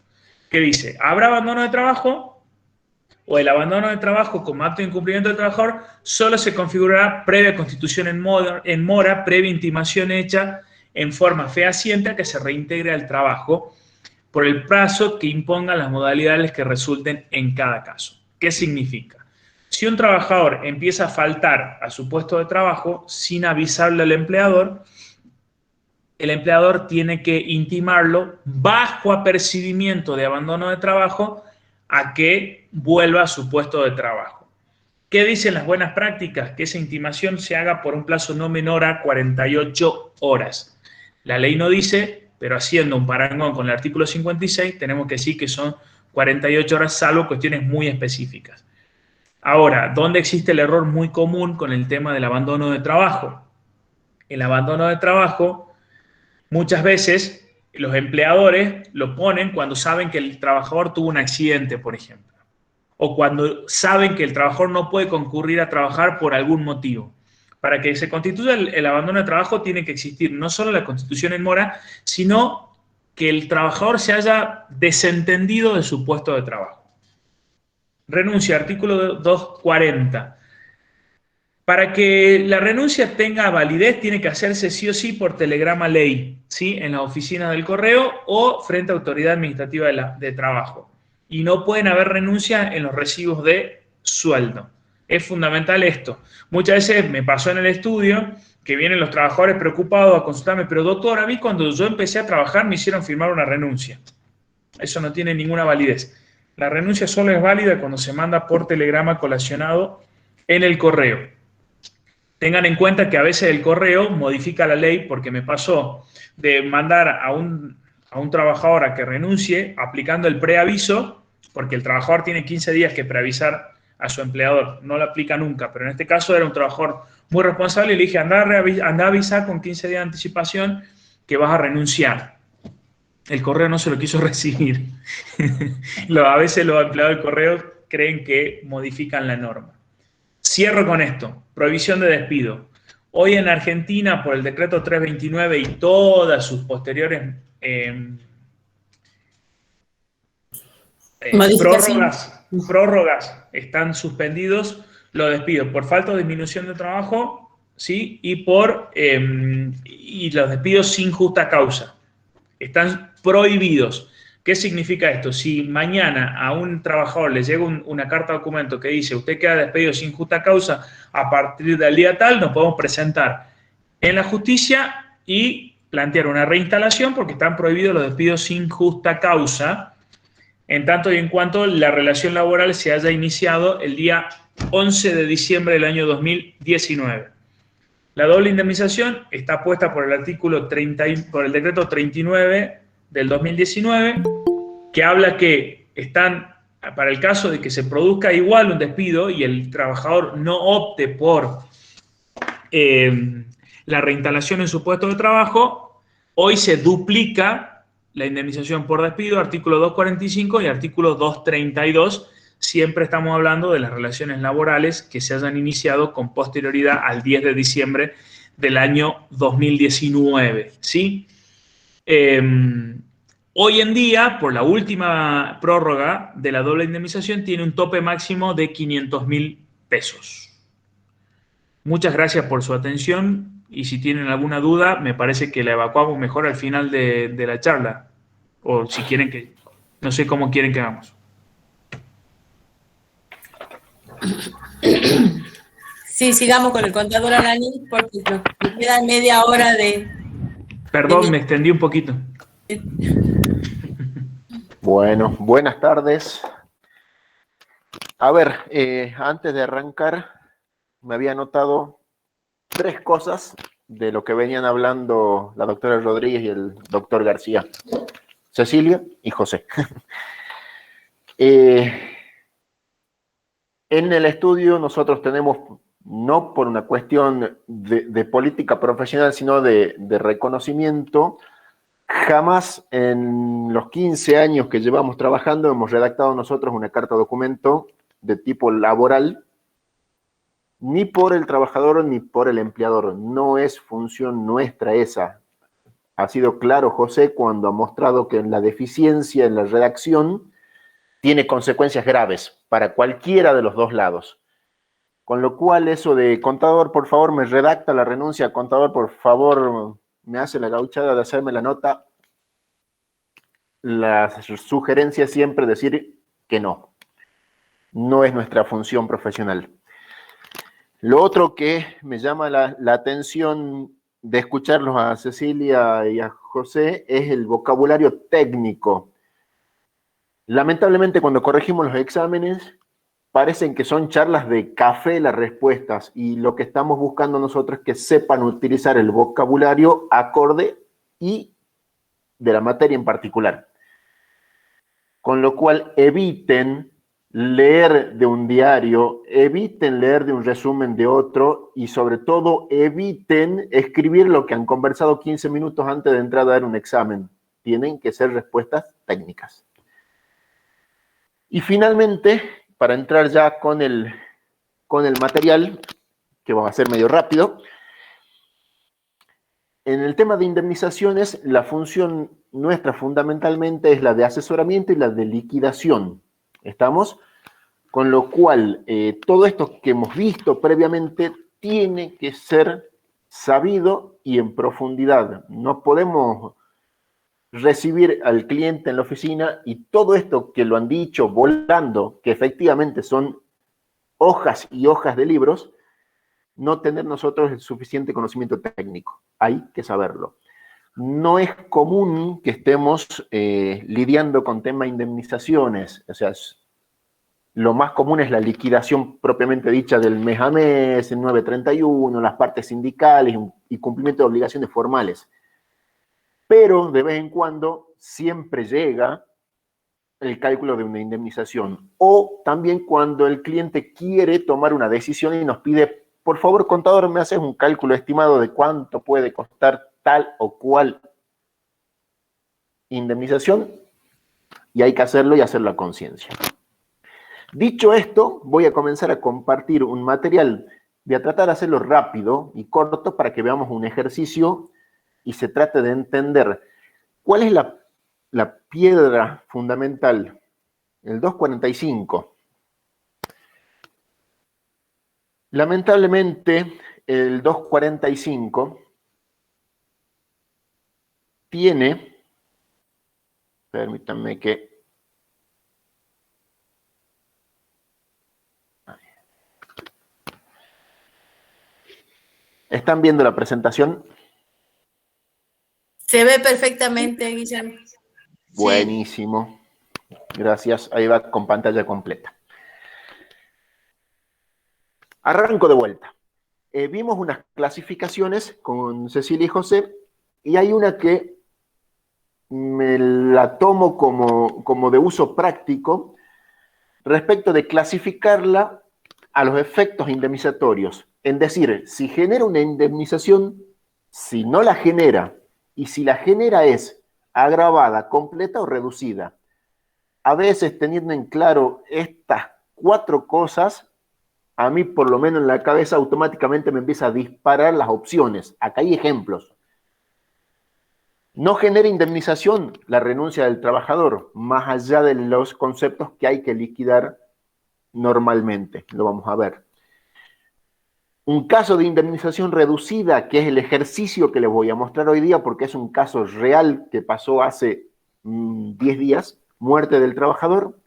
que dice, habrá abandono de trabajo o el abandono de trabajo como acto de incumplimiento del trabajador solo se configurará previa constitución en mora, previa intimación hecha en forma fehaciente a que se reintegre al trabajo por el plazo que impongan las modalidades que resulten en cada caso. ¿Qué significa? Si un trabajador empieza a faltar a su puesto de trabajo sin avisarle al empleador, el empleador tiene que intimarlo bajo apercibimiento de abandono de trabajo a que vuelva a su puesto de trabajo. ¿Qué dicen las buenas prácticas? Que esa intimación se haga por un plazo no menor a 48 horas. La ley no dice, pero haciendo un parangón con el artículo 56, tenemos que decir que son 48 horas, salvo cuestiones muy específicas. Ahora, ¿dónde existe el error muy común con el tema del abandono de trabajo? El abandono de trabajo muchas veces los empleadores lo ponen cuando saben que el trabajador tuvo un accidente, por ejemplo, o cuando saben que el trabajador no puede concurrir a trabajar por algún motivo. Para que se constituya el abandono de trabajo tiene que existir no solo la constitución en mora, sino que el trabajador se haya desentendido de su puesto de trabajo. Renuncia, artículo 240. Para que la renuncia tenga validez, tiene que hacerse sí o sí por telegrama ley, ¿sí? En la oficina del correo o frente a autoridad administrativa de trabajo. Y no pueden haber renuncias en los recibos de sueldo. Es fundamental esto. Muchas veces me pasó en el estudio que vienen los trabajadores preocupados a consultarme, pero doctor, a mí cuando yo empecé a trabajar me hicieron firmar una renuncia. Eso no tiene ninguna validez. La renuncia solo es válida cuando se manda por telegrama colacionado en el correo. Tengan en cuenta que a veces el correo modifica la ley, porque me pasó de mandar a un trabajador a que renuncie aplicando el preaviso, porque el trabajador tiene 15 días que preavisar a su empleador, no lo aplica nunca, pero en este caso era un trabajador muy responsable y le dije, anda a avisar con 15 días de anticipación que vas a renunciar. El correo no se lo quiso recibir. A veces los empleados del correo creen que modifican la norma. Cierro con esto, prohibición de despido. Hoy en Argentina, por el decreto 329 y todas sus posteriores prórrogas están suspendidos los despidos por falta o disminución de trabajo, ¿sí? Y los despidos sin justa causa. Están prohibidos. ¿Qué significa esto? Si mañana a un trabajador le llega una carta de documento que dice usted queda despedido sin justa causa, a partir del día tal nos podemos presentar en la justicia y plantear una reinstalación porque están prohibidos los despidos sin justa causa, en tanto y en cuanto la relación laboral se haya iniciado el día 11 de diciembre del año 2019. La doble indemnización está puesta por el artículo 30, por el decreto 39 del 2019, que habla que están, para el caso de que se produzca igual un despido y el trabajador no opte por la reinstalación en su puesto de trabajo, hoy se duplica la indemnización por despido, artículo 245 y artículo 232. Siempre estamos hablando de las relaciones laborales que se hayan iniciado con posterioridad al 10 de diciembre del año 2019, ¿sí? Hoy en día, por la última prórroga de la doble indemnización, tiene un tope máximo de 500.000 pesos. Muchas gracias por su atención y si tienen alguna duda, me parece que la evacuamos mejor al final de la charla. O si quieren que... No sé cómo quieren que hagamos. Sí, sigamos con el contador Alanis porque nos queda media hora de... Perdón, me extendí un poquito. Bueno, buenas tardes. A ver, antes de arrancar, me había notado 3 cosas de lo que venían hablando la doctora Rodríguez y el doctor García. Cecilia y José. En el estudio nosotros tenemos, no por una cuestión de política profesional, sino de reconocimiento, jamás en los 15 años que llevamos trabajando hemos redactado nosotros una carta documento de tipo laboral, ni por el trabajador ni por el empleador. No es función nuestra esa. Ha sido claro José cuando ha mostrado que la deficiencia en la redacción tiene consecuencias graves para cualquiera de los dos lados. Con lo cual eso de contador, por favor, me redacta la renuncia, contador, por favor, me hace la gauchada de hacerme la nota. La sugerencia es siempre decir que no. No es nuestra función profesional. Lo otro que me llama la atención de escucharlos a Cecilia y a José es el vocabulario técnico. Lamentablemente, cuando corregimos los exámenes, parecen que son charlas de café las respuestas, y lo que estamos buscando nosotros es que sepan utilizar el vocabulario acorde y de la materia en particular. Con lo cual, eviten leer de un diario, eviten leer de un resumen de otro y sobre todo eviten escribir lo que han conversado 15 minutos antes de entrar a dar un examen. tienen que ser respuestas técnicas. Y finalmente, para entrar ya con el material, que va a ser medio rápido, en el tema de indemnizaciones, la función nuestra fundamentalmente es la de asesoramiento y la de liquidación. ¿Estamos? Con lo cual, todo esto que hemos visto previamente tiene que ser sabido y en profundidad. No podemos recibir al cliente en la oficina y todo esto que lo han dicho volando, que efectivamente son hojas y hojas de libros, no tener nosotros el suficiente conocimiento técnico. Hay que saberlo. No es común que estemos lidiando con tema de indemnizaciones. O sea, lo más común es la liquidación propiamente dicha del mes a mes, el 931, las partes sindicales y cumplimiento de obligaciones formales. Pero de vez en cuando siempre llega el cálculo de una indemnización. O también cuando el cliente quiere tomar una decisión y nos pide, por favor, contador, me haces un cálculo estimado de cuánto puede costar tal o cual indemnización, y hay que hacerlo y hacerlo a conciencia. Dicho esto, voy a comenzar a compartir un material. Voy a tratar de hacerlo rápido y corto para que veamos un ejercicio y se trate de entender cuál es la piedra fundamental, el 245. Lamentablemente, el 245 tiene, permítanme que... ¿Están viendo la presentación? Se ve perfectamente, Guillermo. Buenísimo. Gracias. Ahí va con pantalla completa. Arranco de vuelta. Vimos unas clasificaciones con Cecilia y José, y hay una que me la tomo como de uso práctico respecto de clasificarla a los efectos indemnizatorios. Es decir, si genera una indemnización, si no la genera, y si la genera es agravada, completa o reducida. A veces, teniendo en claro estas 4 cosas, a mí, por lo menos en la cabeza, automáticamente me empieza a disparar las opciones. Acá hay ejemplos. No genera indemnización la renuncia del trabajador, más allá de los conceptos que hay que liquidar normalmente. Lo vamos a ver. Un caso de indemnización reducida, que es el ejercicio que les voy a mostrar hoy día, porque es un caso real que pasó hace 10 días, muerte del trabajador.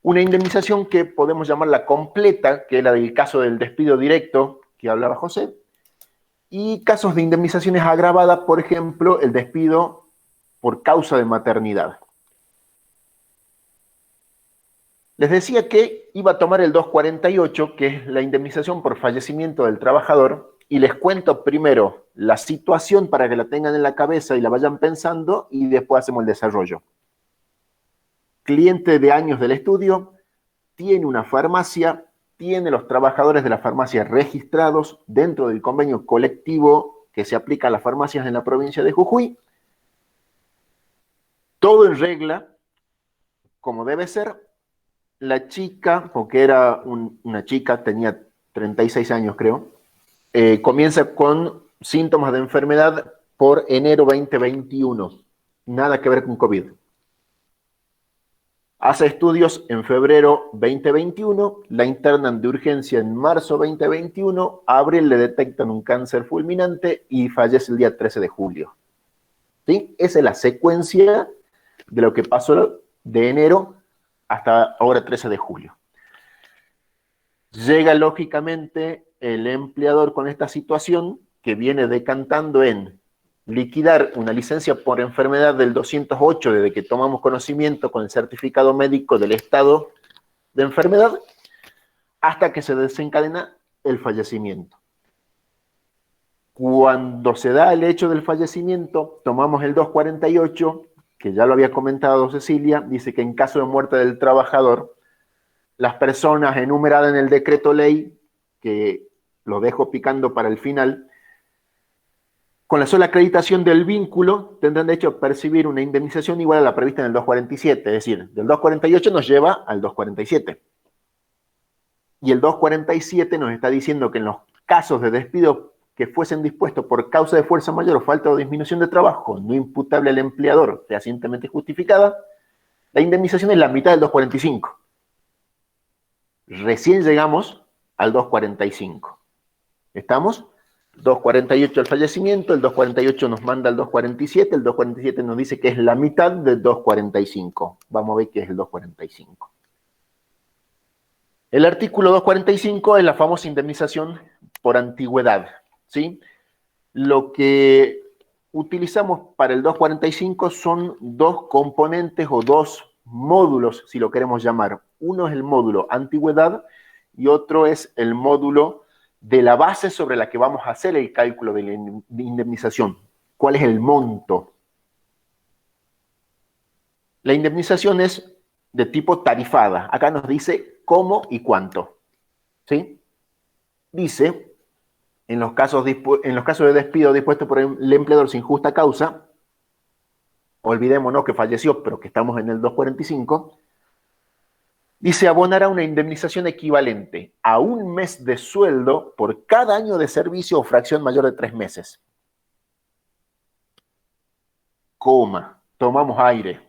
Una indemnización que podemos llamarla completa, que es la del caso del despido directo que hablaba José. Y casos de indemnizaciones agravadas, por ejemplo, el despido por causa de maternidad. Les decía que iba a tomar el 248, que es la indemnización por fallecimiento del trabajador, y les cuento primero la situación para que la tengan en la cabeza y la vayan pensando, y después hacemos el desarrollo. Cliente de años del estudio, tiene una farmacia, tiene los trabajadores de la farmacia registrados dentro del convenio colectivo que se aplica a las farmacias en la provincia de Jujuy. Todo en regla, como debe ser. La chica, porque era una chica, tenía 36 años creo, comienza con síntomas de enfermedad por enero 2021. Nada que ver con COVID. Hace estudios en febrero 2021, la internan de urgencia en marzo 2021, abril le detectan un cáncer fulminante y fallece el día 13 de julio. ¿Sí? Esa es la secuencia de lo que pasó de enero hasta ahora 13 de julio. Llega lógicamente el empleador con esta situación que viene decantando en liquidar una licencia por enfermedad del 208 desde que tomamos conocimiento con el certificado médico del estado de enfermedad hasta que se desencadena el fallecimiento. Cuando se da el hecho del fallecimiento, tomamos el 248, que ya lo había comentado Cecilia, dice que en caso de muerte del trabajador, las personas enumeradas en el decreto ley, que lo dejo picando para el final, Con la sola acreditación del vínculo, tendrán derecho a percibir una indemnización igual a la prevista en el 247, es decir, del 248 nos lleva al 247. Y el 247 nos está diciendo que en los casos de despido que fuesen dispuestos por causa de fuerza mayor o falta o disminución de trabajo no imputable al empleador fehacientemente justificada, la indemnización es la mitad del 245. Recién llegamos al 245. ¿Estamos? 248 al fallecimiento, el 248 nos manda al 247, el 247 nos dice que es la mitad del 245. Vamos a ver qué es el 245. El artículo 245 es la famosa indemnización por antigüedad, ¿sí? Lo que utilizamos para el 245 son dos componentes o dos módulos, si lo queremos llamar. Uno es el módulo antigüedad y otro es el módulo de la base sobre la que vamos a hacer el cálculo de la indemnización. ¿Cuál es el monto? La indemnización es de tipo tarifada. Acá nos dice cómo y cuánto. ¿Sí? Dice, en los casos de despido dispuesto por el empleador sin justa causa, olvidémonos que falleció, pero que estamos en el 245, dice, abonará una indemnización equivalente a un mes de sueldo por cada año de servicio o fracción mayor de 3 meses. Coma, tomamos aire.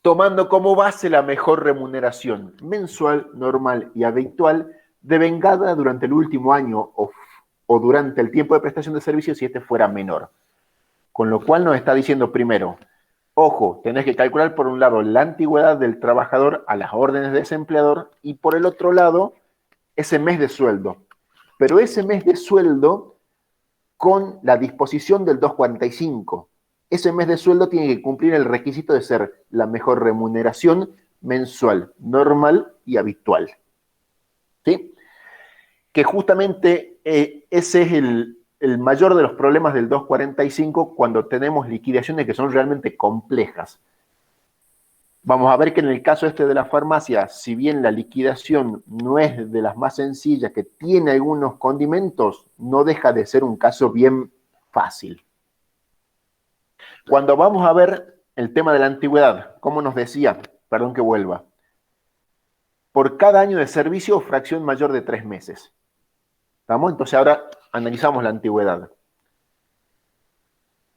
Tomando como base la mejor remuneración mensual, normal y habitual devengada durante el último año o durante el tiempo de prestación de servicio si este fuera menor. Con lo cual nos está diciendo primero, ojo, tenés que calcular por un lado la antigüedad del trabajador a las órdenes de ese empleador y por el otro lado ese mes de sueldo. Pero ese mes de sueldo con la disposición del 245. Ese mes de sueldo tiene que cumplir el requisito de ser la mejor remuneración mensual, normal y habitual. ¿Sí? Que justamente ese es el mayor de los problemas del 245 cuando tenemos liquidaciones que son realmente complejas. Vamos a ver que en el caso este de la farmacia, si bien la liquidación no es de las más sencillas, que tiene algunos condimentos, no deja de ser un caso bien fácil. Cuando vamos a ver el tema de la antigüedad, como nos decía, perdón que vuelva, por cada año de servicio o fracción mayor de 3 meses. ¿Estamos? Entonces ahora analizamos la antigüedad.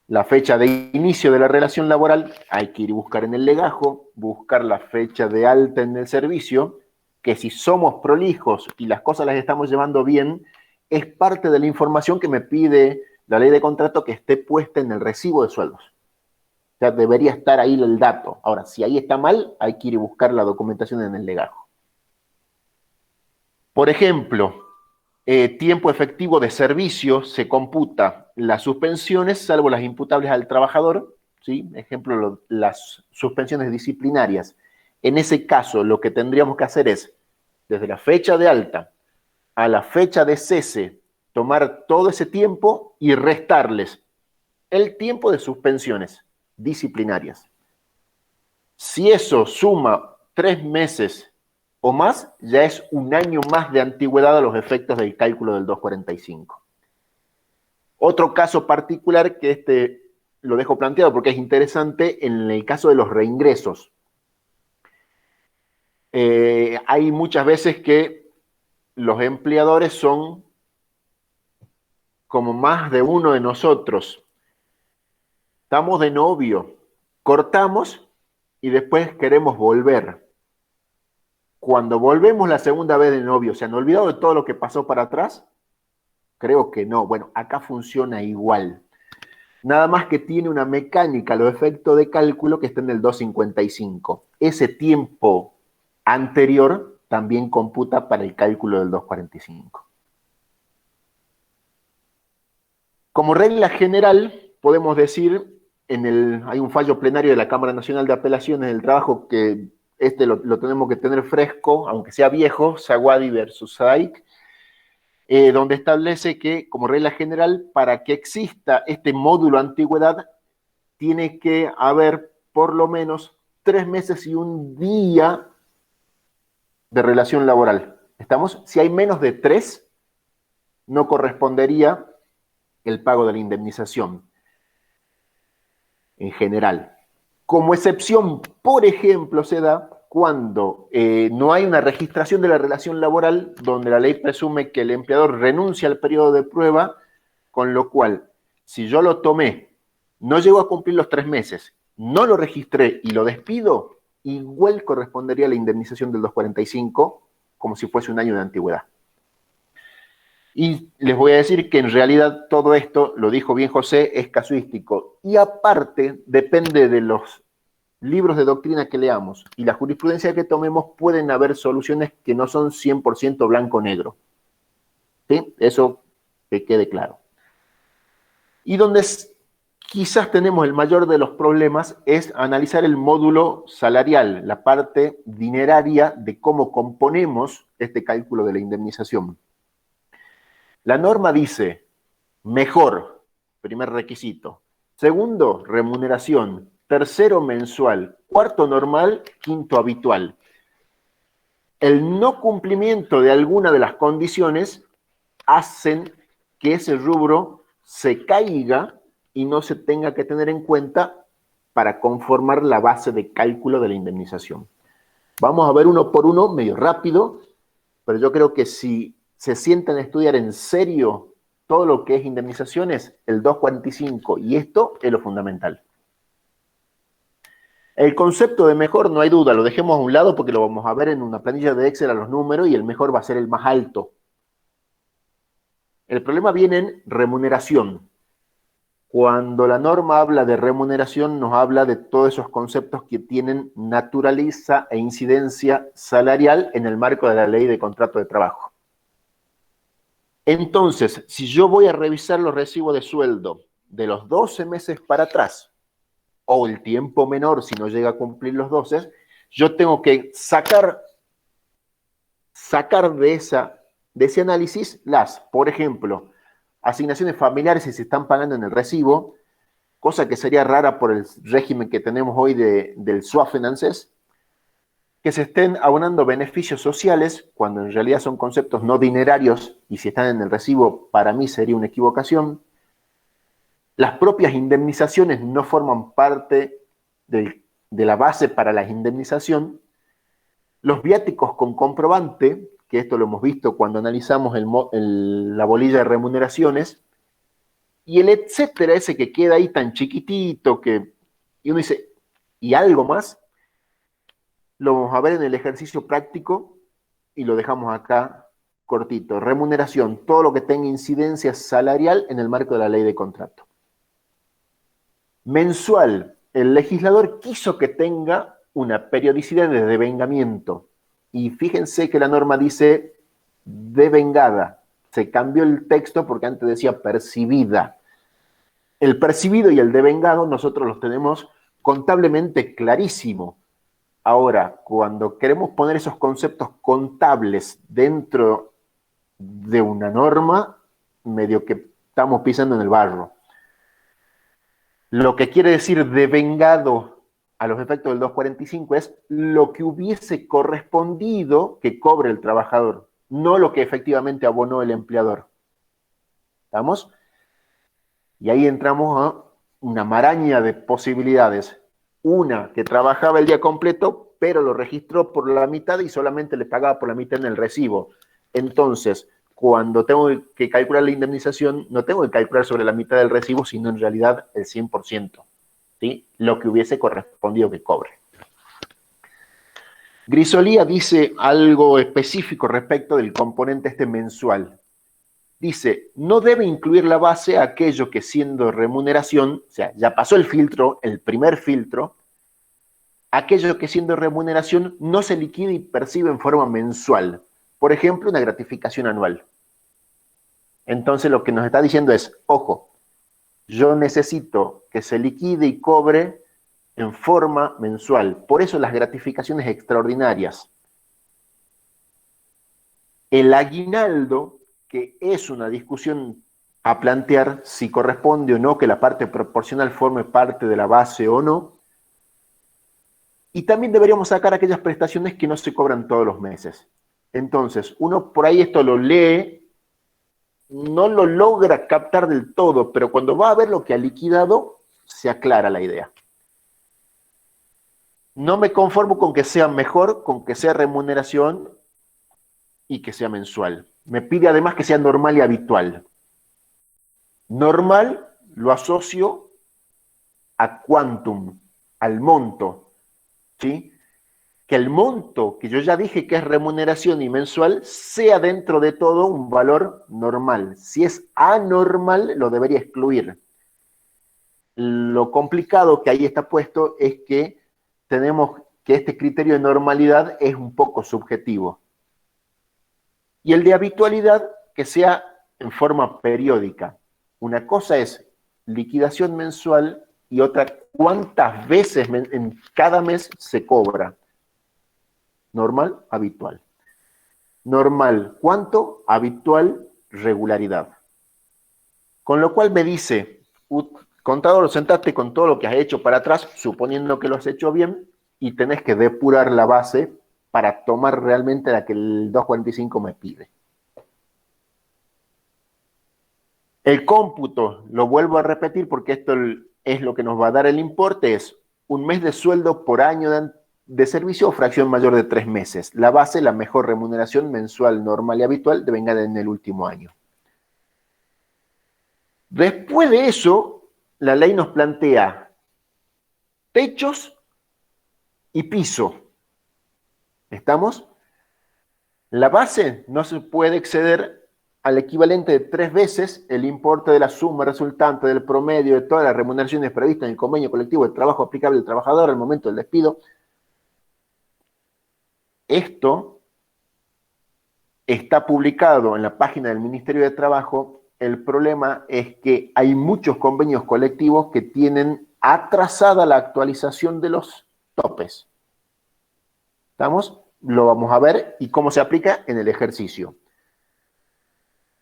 La fecha de inicio de la relación laboral hay que ir a buscar en el legajo, buscar la fecha de alta en el servicio, que si somos prolijos y las cosas las estamos llevando bien, es parte de la información que me pide la ley de contrato que esté puesta en el recibo de sueldos. O sea, debería estar ahí el dato. Ahora, si ahí está mal, hay que ir a buscar la documentación en el legajo. Por ejemplo, tiempo efectivo de servicio se computa las suspensiones, salvo las imputables al trabajador, ¿sí? Ejemplo, las suspensiones disciplinarias. En ese caso, lo que tendríamos que hacer es, desde la fecha de alta a la fecha de cese, tomar todo ese tiempo y restarles el tiempo de suspensiones disciplinarias. Si eso suma 3 meses o más, ya es un año más de antigüedad a los efectos del cálculo del 245. Otro caso particular que lo dejo planteado porque es interesante en el caso de los reingresos. Hay muchas veces que los empleadores son como más de uno de nosotros. Estamos de novio, cortamos y después queremos volver. Cuando volvemos la segunda vez de novio, ¿se han olvidado de todo lo que pasó para atrás? Creo que no. Bueno, acá funciona igual. Nada más que tiene una mecánica, los efectos de cálculo que está en el 255. Ese tiempo anterior también computa para el cálculo del 245. Como regla general, podemos decir, hay un fallo plenario de la Cámara Nacional de Apelaciones del Trabajo que lo tenemos que tener fresco, aunque sea viejo, Zaguadi versus Saik, donde establece que, como regla general, para que exista este módulo antigüedad, tiene que haber por lo menos 3 meses y un día de relación laboral. ¿Estamos? Si hay menos de 3, no correspondería el pago de la indemnización en general. Como excepción, por ejemplo, se da cuando no hay una registración de la relación laboral donde la ley presume que el empleador renuncia al periodo de prueba, con lo cual, si yo lo tomé, no llego a cumplir los 3 meses, no lo registré y lo despido, igual correspondería a la indemnización del 245 como si fuese un año de antigüedad. Y les voy a decir que en realidad todo esto, lo dijo bien José, es casuístico. Y aparte, depende de los libros de doctrina que leamos y la jurisprudencia que tomemos, pueden haber soluciones que no son 100% blanco-negro. ¿Sí? Eso que quede claro. Y donde quizás tenemos el mayor de los problemas es analizar el módulo salarial, la parte dineraria de cómo componemos este cálculo de la indemnización. La norma dice, mejor, primer requisito. Segundo, remuneración. Tercero, mensual. Cuarto, normal. Quinto, habitual. El no cumplimiento de alguna de las condiciones hacen que ese rubro se caiga y no se tenga que tener en cuenta para conformar la base de cálculo de la indemnización. Vamos a ver uno por uno, medio rápido, pero yo creo que si se sientan a estudiar en serio todo lo que es indemnizaciones, el 245, y esto es lo fundamental. El concepto de mejor, no hay duda, lo dejemos a un lado porque lo vamos a ver en una planilla de Excel a los números y el mejor va a ser el más alto. El problema viene en remuneración. Cuando la norma habla de remuneración, nos habla de todos esos conceptos que tienen naturaleza e incidencia salarial en el marco de la ley de contrato de trabajo. Entonces, si yo voy a revisar los recibos de sueldo de los 12 meses para atrás, o el tiempo menor si no llega a cumplir los 12, yo tengo que sacar de ese análisis por ejemplo, asignaciones familiares si se están pagando en el recibo, cosa que sería rara por el régimen que tenemos hoy del SUAF en ANSES, que se estén abonando beneficios sociales, cuando en realidad son conceptos no dinerarios, y si están en el recibo, para mí sería una equivocación. Las propias indemnizaciones no forman parte de la base para la indemnización. Los viáticos con comprobante, que esto lo hemos visto cuando analizamos la bolilla de remuneraciones, y el etcétera, ese que queda ahí tan chiquitito, y uno dice, ¿y algo más? Lo vamos a ver en el ejercicio práctico y lo dejamos acá cortito. Remuneración, todo lo que tenga incidencia salarial en el marco de la ley de contrato. Mensual, el legislador quiso que tenga una periodicidad de devengamiento. Y fíjense que la norma dice devengada. Se cambió el texto porque antes decía percibida. El percibido y el devengado nosotros los tenemos contablemente clarísimo. Ahora, cuando queremos poner esos conceptos contables dentro de una norma, medio que estamos pisando en el barro. Lo que quiere decir devengado a los efectos del 245 es lo que hubiese correspondido que cobre el trabajador, no lo que efectivamente abonó el empleador. ¿Estamos? Y ahí entramos a una maraña de posibilidades. Una que trabajaba el día completo, pero lo registró por la mitad y solamente le pagaba por la mitad en el recibo. Entonces, cuando tengo que calcular la indemnización, no tengo que calcular sobre la mitad del recibo, sino en realidad el 100%, ¿sí? Lo que hubiese correspondido que cobre. Grisolía dice algo específico respecto del componente mensual. Dice, no debe incluir la base aquello que siendo remuneración, o sea, ya pasó el filtro, el primer filtro, aquello que siendo remuneración no se liquida y percibe en forma mensual. Por ejemplo, una gratificación anual. Entonces lo que nos está diciendo es, ojo, yo necesito que se liquide y cobre en forma mensual. Por eso las gratificaciones extraordinarias. El aguinaldo, que es una discusión a plantear si corresponde o no que la parte proporcional forme parte de la base o no. Y también deberíamos sacar aquellas prestaciones que no se cobran todos los meses. Entonces, uno por ahí esto lo lee no lo logra captar del todo, pero cuando va a ver lo que ha liquidado, se aclara la idea. No me conformo con que sea mejor, con que sea remuneración y que sea mensual. Me pide además que sea normal y habitual. Normal lo asocio a quantum, al monto, ¿sí? Que el monto, que yo ya dije que es remuneración y mensual, sea dentro de todo un valor normal. Si es anormal, lo debería excluir. Lo complicado que ahí está puesto es que tenemos que este criterio de normalidad es un poco subjetivo. Y el de habitualidad, que sea en forma periódica. Una cosa es liquidación mensual y otra, cuántas veces en cada mes se cobra. Normal, habitual. Normal, ¿cuánto? Habitual, regularidad. Con lo cual me dice, contador, sentate con todo lo que has hecho para atrás, suponiendo que lo has hecho bien, y tenés que depurar la base para tomar realmente la que el 245 me pide. El cómputo, lo vuelvo a repetir porque esto es lo que nos va a dar el importe, es un mes de sueldo por año de servicio o fracción mayor de 3 meses. La base, la mejor remuneración mensual, normal y habitual, venga en el último año. Después de eso, la ley nos plantea techos y piso. ¿Estamos? La base no se puede exceder al equivalente de 3 veces el importe de la suma resultante del promedio de todas las remuneraciones previstas en el convenio colectivo de trabajo aplicable al trabajador al momento del despido. Esto está publicado en la página del Ministerio de Trabajo. El problema es que hay muchos convenios colectivos que tienen atrasada la actualización de los topes. ¿Estamos? Lo vamos a ver y cómo se aplica en el ejercicio.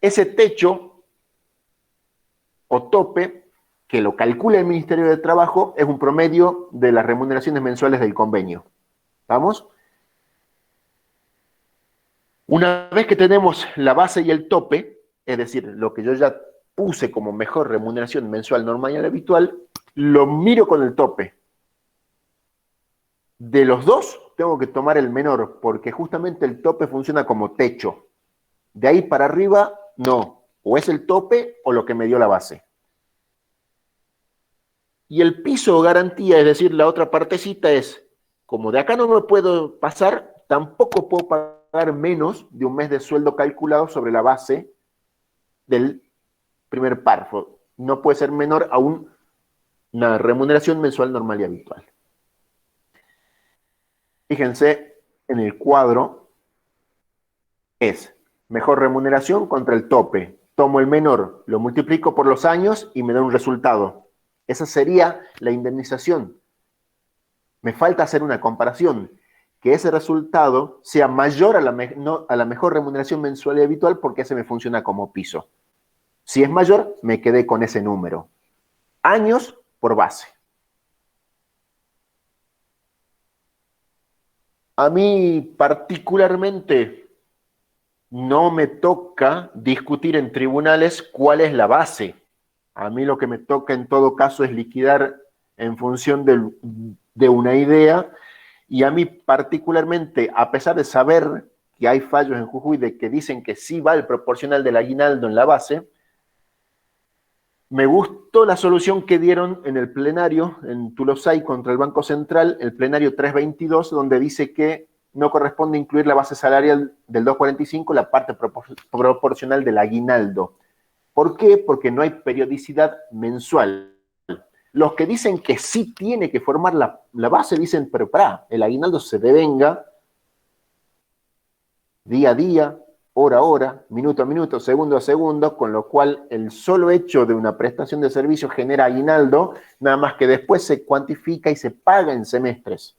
Ese techo o tope que lo calcula el Ministerio de Trabajo es un promedio de las remuneraciones mensuales del convenio. ¿Estamos? Una vez que tenemos la base y el tope, es decir, lo que yo ya puse como mejor remuneración mensual normal y habitual, lo miro con el tope. De los dos, tengo que tomar el menor, porque justamente el tope funciona como techo. De ahí para arriba, no. O es el tope o lo que me dio la base. Y el piso o garantía, es decir, la otra partecita es, como de acá no me puedo pasar, tampoco puedo pagar menos de un mes de sueldo calculado sobre la base del primer párrafo. No puede ser menor a una remuneración mensual normal y habitual. Fíjense en el cuadro, es mejor remuneración contra el tope. Tomo el menor, lo multiplico por los años y me da un resultado. Esa sería la indemnización. Me falta hacer una comparación, que ese resultado sea mayor a la mejor remuneración mensual y habitual porque ese me funciona como piso. Si es mayor, me quedé con ese número. Años por base. A mí particularmente no me toca discutir en tribunales cuál es la base. A mí lo que me toca en todo caso es liquidar en función de una idea. Y a mí particularmente, a pesar de saber que hay fallos en Jujuy de que dicen que sí va el proporcional del aguinaldo en la base, me gustó la solución que dieron en el plenario, en Tulosay contra el Banco Central, el plenario 322, donde dice que no corresponde incluir la base salarial del 245, la parte proporcional del aguinaldo. ¿Por qué? Porque no hay periodicidad mensual. Los que dicen que sí tiene que formar la base dicen, pero pará, el aguinaldo se devenga día a día, hora a hora, minuto a minuto, segundo a segundo, con lo cual el solo hecho de una prestación de servicio genera aguinaldo, nada más que después se cuantifica y se paga en semestres.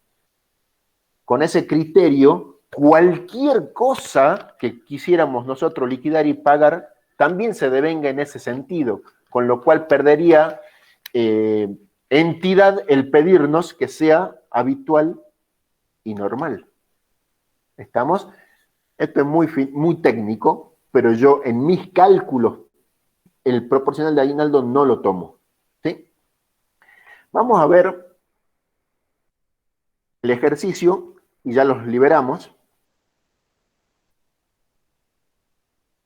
Con ese criterio, cualquier cosa que quisiéramos nosotros liquidar y pagar, también se devenga en ese sentido, con lo cual perdería entidad el pedirnos que sea habitual y normal. ¿Estamos? Esto es muy técnico, pero yo en mis cálculos el proporcional de aguinaldo no lo tomo. ¿Sí? Vamos a ver el ejercicio y ya los liberamos.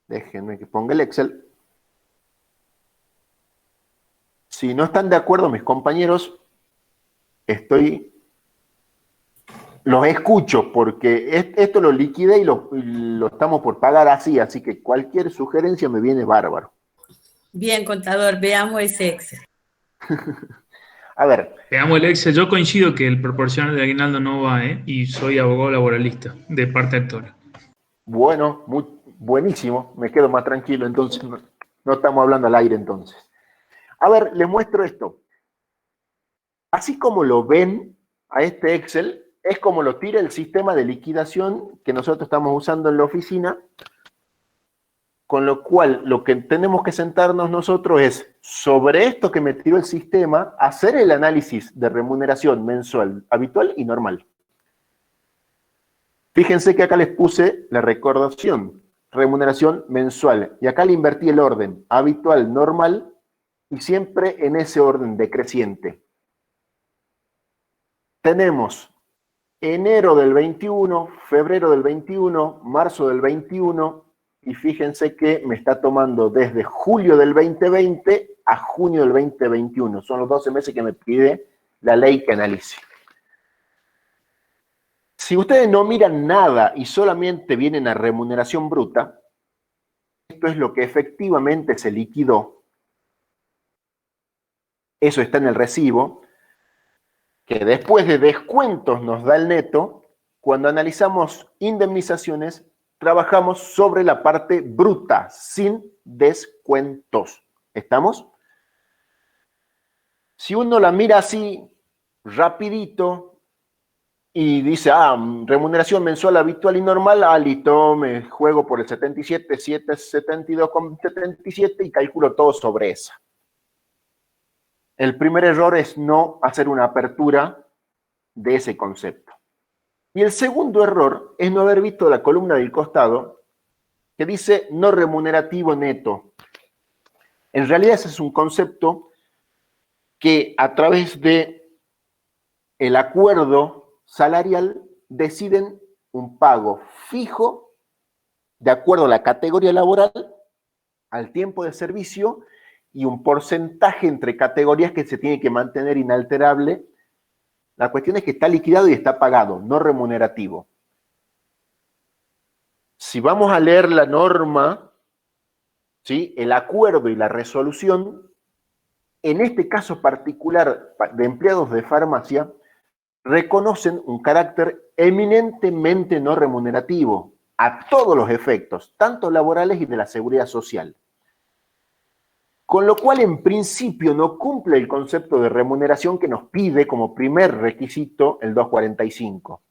Déjenme que ponga el Excel. Si no están de acuerdo mis compañeros, los escucho porque esto lo liquidé y lo estamos por pagar así que cualquier sugerencia me viene bárbaro. Bien, contador, veamos ese Excel. A ver. Veamos el Excel. Yo coincido que el proporcional de aguinaldo no va, y soy abogado laboralista de parte actora. Bueno, buenísimo, me quedo más tranquilo, entonces no estamos hablando al aire entonces. A ver, les muestro esto. Así como lo ven a este Excel, es como lo tira el sistema de liquidación que nosotros estamos usando en la oficina, con lo cual lo que tenemos que sentarnos nosotros es, sobre esto que me tiró el sistema, hacer el análisis de remuneración mensual, habitual y normal. Fíjense que acá les puse la recordación, remuneración mensual, y acá le invertí el orden, habitual, normal, y siempre en ese orden decreciente. Tenemos enero del 21, febrero del 21, marzo del 21, y fíjense que me está tomando desde julio del 2020 a junio del 2021. Son los 12 meses que me pide la ley que analice. Si ustedes no miran nada y solamente vienen a remuneración bruta, esto es lo que efectivamente se liquidó. Eso está en el recibo, que después de descuentos nos da el neto. Cuando analizamos indemnizaciones, trabajamos sobre la parte bruta, sin descuentos. ¿Estamos? Si uno la mira así, rapidito, y dice, remuneración mensual habitual y normal, listo, me juego por el 77, 72,77 y calculo todo sobre esa. El primer error es no hacer una apertura de ese concepto. Y el segundo error es no haber visto la columna del costado que dice no remunerativo neto. En realidad ese es un concepto que a través de el acuerdo salarial deciden un pago fijo de acuerdo a la categoría laboral, al tiempo de servicio y un porcentaje entre categorías que se tiene que mantener inalterable. La cuestión es que está liquidado y está pagado, no remunerativo. Si vamos a leer la norma, ¿sí?, el acuerdo y la resolución, en este caso particular de empleados de farmacia, reconocen un carácter eminentemente no remunerativo a todos los efectos, tanto laborales y de la seguridad social. Con lo cual, en principio, no cumple el concepto de remuneración que nos pide como primer requisito el 245.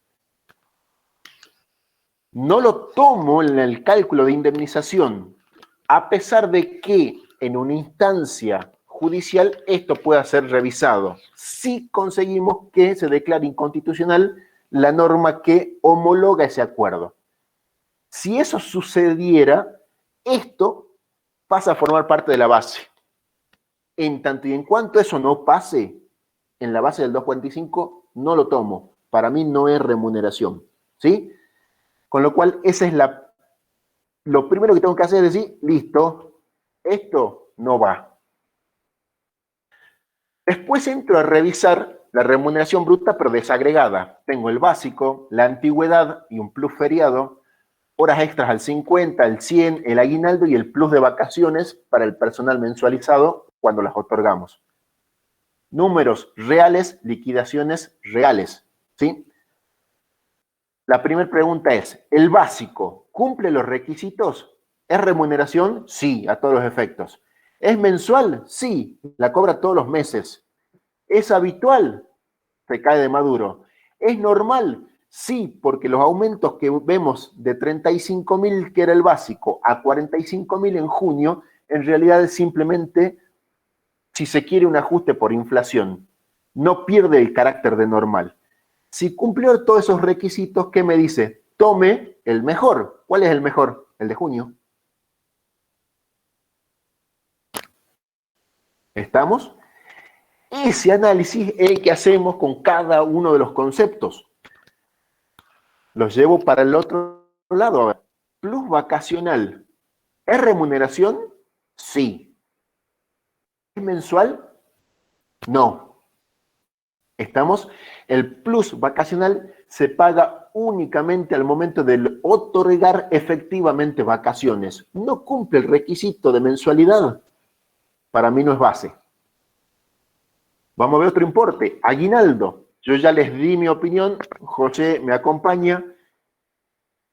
No lo tomo en el cálculo de indemnización, a pesar de que en una instancia judicial esto pueda ser revisado, si conseguimos que se declare inconstitucional la norma que homologa ese acuerdo. Si eso sucediera, esto pasa a formar parte de la base. En tanto y en cuanto eso no pase en la base del 245, no lo tomo. Para mí no es remuneración, ¿sí? Con lo cual, esa es lo primero que tengo que hacer es decir, listo, esto no va. Después entro a revisar la remuneración bruta, pero desagregada. Tengo el básico, la antigüedad y un plus feriado, horas extras al 50, al 100, el aguinaldo y el plus de vacaciones para el personal mensualizado cuando las otorgamos. Números reales, liquidaciones reales, ¿sí? La primera pregunta es, ¿el básico cumple los requisitos? ¿Es remuneración? Sí, a todos los efectos. ¿Es mensual? Sí, la cobra todos los meses. ¿Es habitual? Se cae de maduro. ¿Es normal? Sí, porque los aumentos que vemos de 35.000, que era el básico, a 45.000 en junio, en realidad es simplemente, si se quiere, un ajuste por inflación. No pierde el carácter de normal. Si cumplió todos esos requisitos, ¿qué me dice? Tome el mejor. ¿Cuál es el mejor? El de junio. ¿Estamos? Ese análisis es el que hacemos con cada uno de los conceptos. Los llevo para el otro lado. A ver, plus vacacional, ¿es remuneración? Sí. ¿Es mensual? No. ¿Estamos? El plus vacacional se paga únicamente al momento de otorgar efectivamente vacaciones. No cumple el requisito de mensualidad. Para mí no es base. Vamos a ver otro importe. Aguinaldo. Yo ya les di mi opinión. José me acompaña.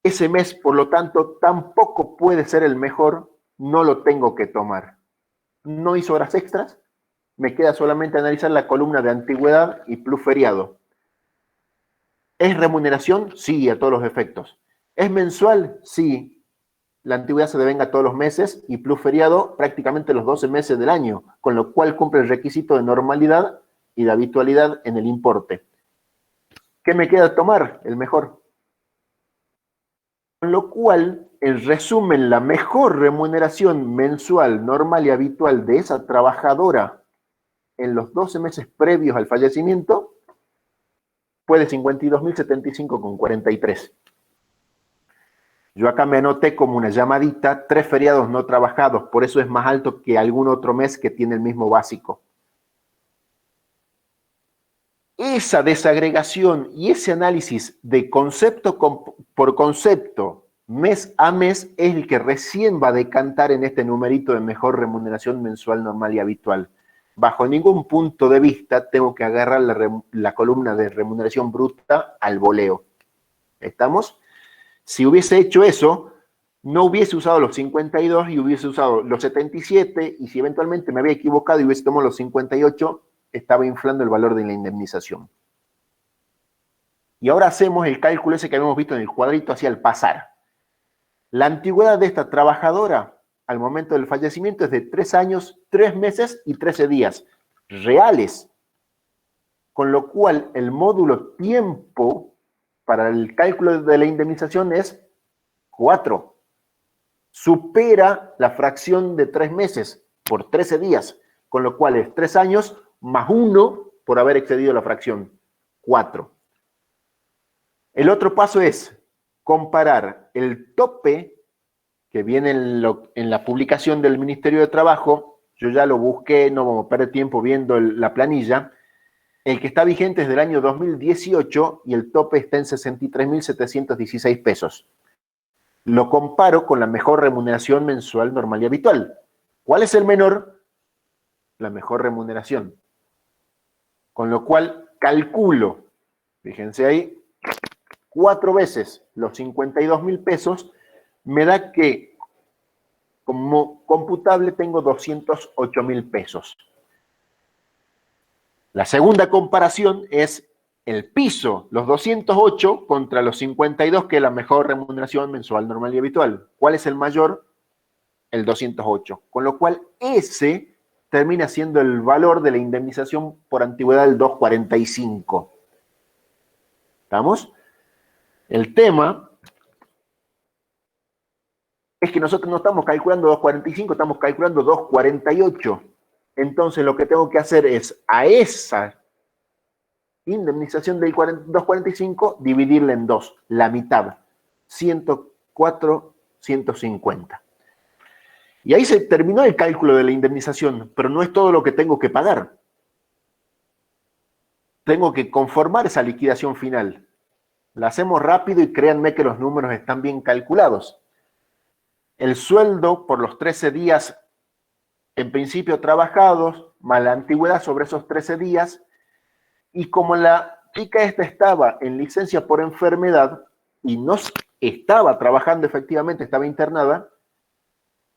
Ese mes, por lo tanto, tampoco puede ser el mejor. No lo tengo que tomar. No hizo horas extras. Me queda solamente analizar la columna de antigüedad y plus feriado. ¿Es remuneración? Sí, a todos los efectos. ¿Es mensual? Sí. La antigüedad se devenga todos los meses y plus feriado prácticamente los 12 meses del año, con lo cual cumple el requisito de normalidad y de habitualidad en el importe. ¿Qué me queda tomar? El mejor. Con lo cual, en resumen, la mejor remuneración mensual, normal y habitual de esa trabajadora en los 12 meses previos al fallecimiento fue de 52.075,43. Yo acá me anoté como una llamadita, 3 feriados no trabajados, por eso es más alto que algún otro mes que tiene el mismo básico. Esa desagregación y ese análisis de concepto por concepto, mes a mes, es el que recién va a decantar en este numerito de mejor remuneración mensual, normal y habitual. Bajo ningún punto de vista tengo que agarrar la columna de remuneración bruta al voleo. ¿Estamos? Si hubiese hecho eso, no hubiese usado los 52 y hubiese usado los 77, y si eventualmente me había equivocado y hubiese tomado los 58, estaba inflando el valor de la indemnización. Y ahora hacemos el cálculo ese que habíamos visto en el cuadrito hacia el pasar. La antigüedad de esta trabajadora al momento del fallecimiento es de 3 años, 3 meses y 13 días reales. Con lo cual el módulo tiempo para el cálculo de la indemnización es 4. Supera la fracción de 3 meses por 13 días, con lo cual es 3 años más 1 por haber excedido la fracción, 4. El otro paso es comparar el tope que viene en la publicación del Ministerio de Trabajo. Yo ya lo busqué, no vamos a perder tiempo viendo la planilla. El que está vigente es del año 2018 y el tope está en 63.716 pesos. Lo comparo con la mejor remuneración mensual normal y habitual. ¿Cuál es el menor? La mejor remuneración. Con lo cual calculo, fíjense ahí, 4 veces los 52.000 pesos, me da que como computable tengo 208.000 pesos. La segunda comparación es el piso, los 208 contra los 52, que es la mejor remuneración mensual, normal y habitual. ¿Cuál es el mayor? El 208. Con lo cual, ese termina siendo el valor de la indemnización por antigüedad del 245. ¿Estamos? El tema es que nosotros no estamos calculando 245, estamos calculando 248. Entonces lo que tengo que hacer es a esa indemnización del 245 dividirla en 2, la mitad, 104, 150. Y ahí se terminó el cálculo de la indemnización, pero no es todo lo que tengo que pagar. Tengo que conformar esa liquidación final. La hacemos rápido y créanme que los números están bien calculados. El sueldo por los 13 días en principio trabajados, más la antigüedad sobre esos 13 días, y como la chica esta estaba en licencia por enfermedad y no estaba trabajando efectivamente, estaba internada,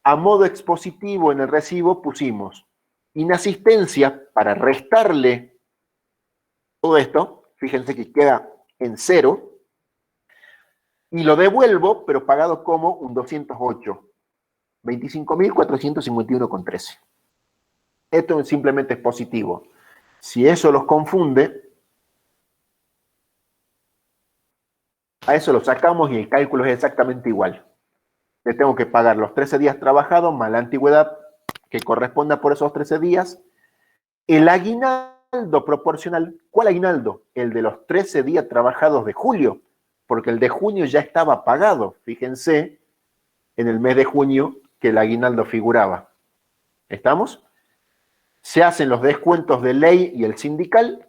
a modo expositivo en el recibo pusimos inasistencia para restarle todo esto, fíjense que queda en 0, y lo devuelvo, pero pagado como un 208. 25.451,13. Esto simplemente es positivo. Si eso los confunde, a eso lo sacamos y el cálculo es exactamente igual. Le tengo que pagar los 13 días trabajados más la antigüedad que corresponda por esos 13 días El aguinaldo proporcional, ¿cuál aguinaldo? El de los 13 días trabajados de julio, porque el de junio ya estaba pagado. Fíjense, en el mes de junio que el aguinaldo figuraba. ¿Estamos? Se hacen los descuentos de ley y el sindical.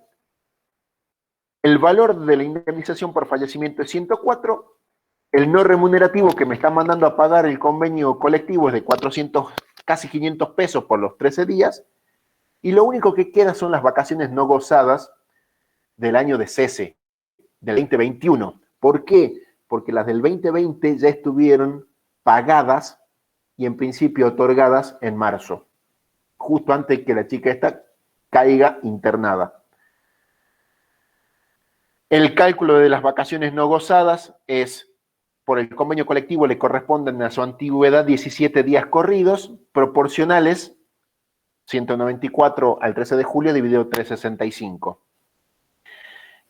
El valor de la indemnización por fallecimiento es 104. El no remunerativo que me está mandando a pagar el convenio colectivo es de 400, casi 500 pesos por los 13 días. Y lo único que queda son las vacaciones no gozadas del año de cese, del 2021. ¿Por qué? Porque las del 2020 ya estuvieron pagadas y en principio otorgadas en marzo, justo antes que la chica esta caiga internada. El cálculo de las vacaciones no gozadas es, por el convenio colectivo le corresponden a su antigüedad 17 días corridos, proporcionales 194 al 13 de julio dividido 365.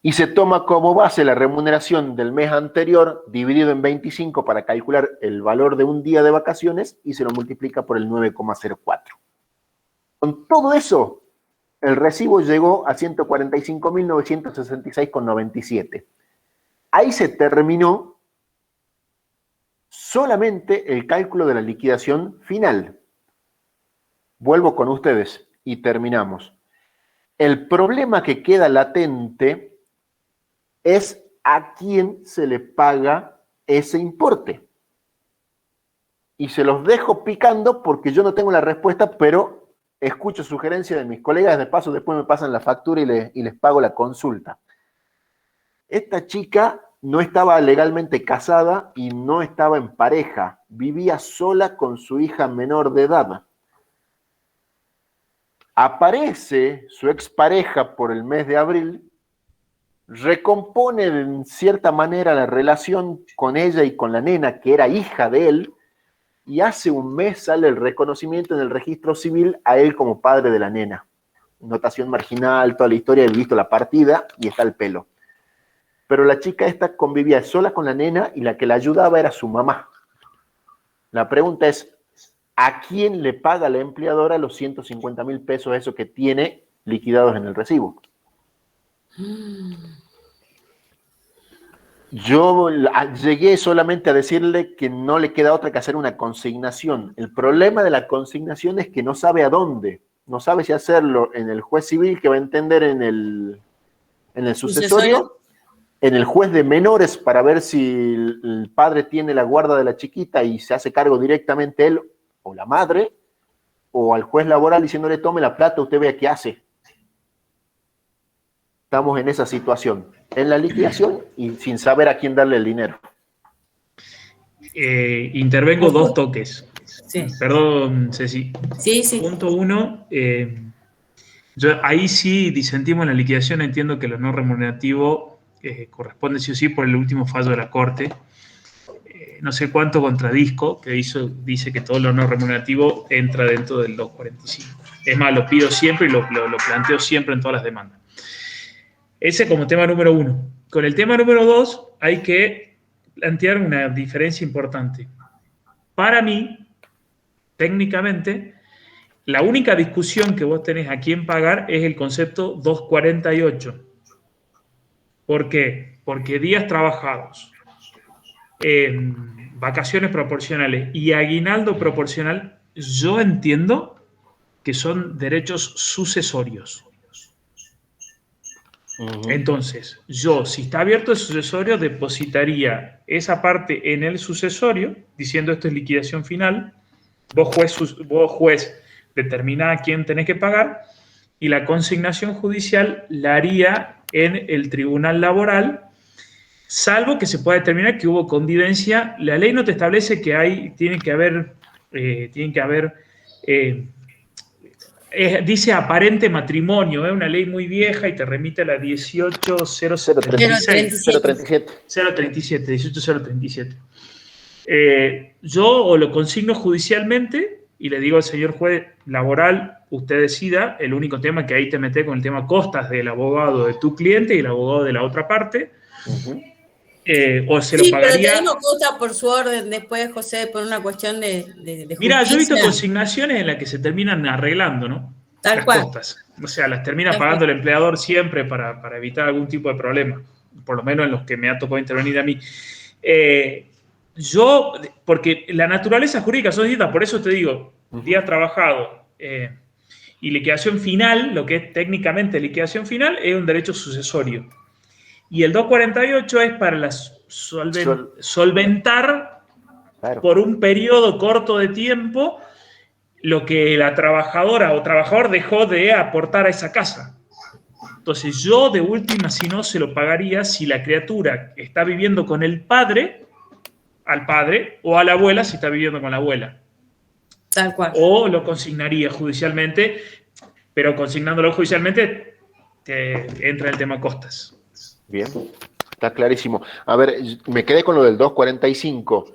Y se toma como base la remuneración del mes anterior dividido en 25 para calcular el valor de un día de vacaciones y se lo multiplica por el 9,04. Con todo eso, el recibo llegó a 145.966,97. Ahí se terminó solamente el cálculo de la liquidación final. Vuelvo con ustedes y terminamos. El problema que queda latente es a quién se le paga ese importe. Y se los dejo picando porque yo no tengo la respuesta, pero escucho sugerencias de mis colegas, de paso después me pasan la factura y les pago la consulta. Esta chica no estaba legalmente casada y no estaba en pareja, vivía sola con su hija menor de edad. Aparece su expareja por el mes de abril, recompone en cierta manera la relación con ella y con la nena, que era hija de él, y hace un mes sale el reconocimiento en el registro civil a él como padre de la nena. Notación marginal, toda la historia, el visto la partida, y está el pelo. Pero la chica esta convivía sola con la nena y la que la ayudaba era su mamá. La pregunta es, ¿a quién le paga la empleadora los 150.000 pesos eso que tiene liquidados en el recibo? Yo llegué solamente a decirle que no le queda otra que hacer una consignación. El problema de la consignación es que no sabe a dónde. No sabe si hacerlo en el juez civil, que va a entender en el sucesorio, en el juez de menores para ver si el padre tiene la guarda de la chiquita y se hace cargo directamente él o la madre, o al juez laboral diciéndole tome la plata, usted vea qué hace. Estamos en esa situación, en la liquidación y sin saber a quién darle el dinero. Intervengo dos toques. Sí. Perdón, Ceci. Sí, sí. Punto uno, ahí sí disentimos en la liquidación, entiendo que lo no remunerativo corresponde sí o sí por el último fallo de la Corte. No sé cuánto contradisco, que dice que todo lo no remunerativo entra dentro del 245. Es más, lo pido siempre y lo planteo siempre en todas las demandas. Ese como tema número uno. Con el tema número dos hay que plantear una diferencia importante. Para mí, técnicamente, la única discusión que vos tenés a quién pagar es el concepto 248. ¿Por qué? Porque días trabajados, vacaciones proporcionales y aguinaldo proporcional, yo entiendo que son derechos sucesorios. Entonces, yo, si está abierto el sucesorio, depositaría esa parte en el sucesorio, diciendo esto es liquidación final, vos juez determiná a quién tenés que pagar, y la consignación judicial la haría en el tribunal laboral, salvo que se pueda determinar que hubo convivencia. La ley no te establece que tiene que haber dice aparente matrimonio, una ley muy vieja y te remite a la 18.037. Yo o lo consigno judicialmente y le digo al señor juez laboral, usted decida, el único tema que ahí te metes con el tema costas del abogado de tu cliente y el abogado de la otra parte. O se lo pagaría. Pero tenemos cosas por su orden después, José, por una cuestión de Mira, justicia. yo he visto consignaciones en las que se terminan arreglando, ¿no? Tal las cual. costas. O sea, las termina Tal pagando cual. el empleador siempre para evitar algún tipo de problema, por lo menos en los que me ha tocado intervenir a mí. Porque la naturaleza jurídica son distintas, por eso te digo, días trabajados y liquidación final, lo que es técnicamente liquidación final, es un derecho sucesorio. Y el 248 es para solventar Claro. por un periodo corto de tiempo lo que la trabajadora o trabajador dejó de aportar a esa casa. Entonces yo de última, si no, se lo pagaría si la criatura está viviendo con el padre, al padre, o a la abuela si está viviendo con la abuela. Tal cual. O lo consignaría judicialmente, pero consignándolo judicialmente te entra el tema costas. Bien, está clarísimo. A ver, me quedé con lo del 245.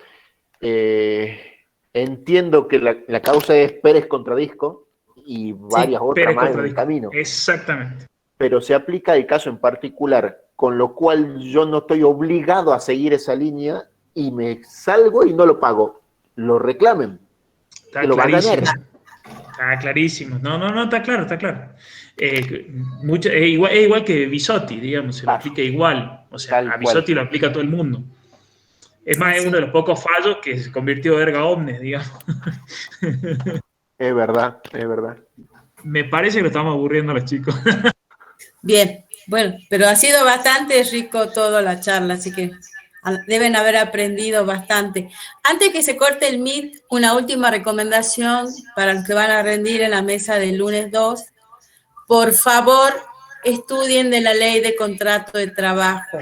Entiendo que la causa es Pérez contra Disco y varias otras Pérez más contra en el Disco. camino. Exactamente. Pero se aplica el caso en particular, con lo cual yo no estoy obligado a seguir esa línea y me salgo y no lo pago. Lo reclamen. Está Que lo va a clarísimo. ganar. Está clarísimo. No, está claro, está claro. Es igual que Bisotti, digamos, se lo aplica igual. O sea, Tal a Bisotti cual. lo aplica todo el mundo. Es más, es uno de los pocos fallos que se convirtió erga omnes, digamos. Es verdad, es verdad. Me parece que lo estamos aburriendo a los chicos. Bien, bueno, pero ha sido bastante rico toda la charla, así que deben haber aprendido bastante. Antes que se corte el Meet, una última recomendación para los que van a rendir en la mesa del lunes 2. Por favor, estudien de la ley de contrato de trabajo.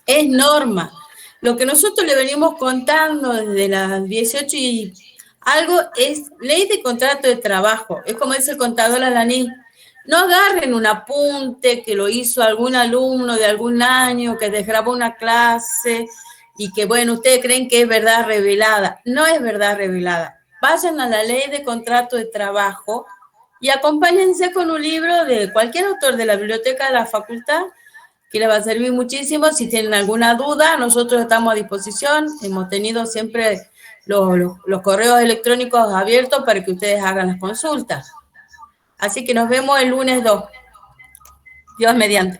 Es norma. Lo que nosotros le venimos contando desde las 18 y algo es ley de contrato de trabajo. Es como dice el contador Alaní. No agarren un apunte que lo hizo algún alumno de algún año, que desgrabó una clase y que, bueno, ustedes creen que es verdad revelada. No es verdad revelada. Vayan a la ley de contrato de trabajo y acompáñense con un libro de cualquier autor de la biblioteca de la facultad que les va a servir muchísimo. Si tienen alguna duda, nosotros estamos a disposición. Hemos tenido siempre los correos electrónicos abiertos para que ustedes hagan las consultas. Así que nos vemos el lunes 2. Dios mediante.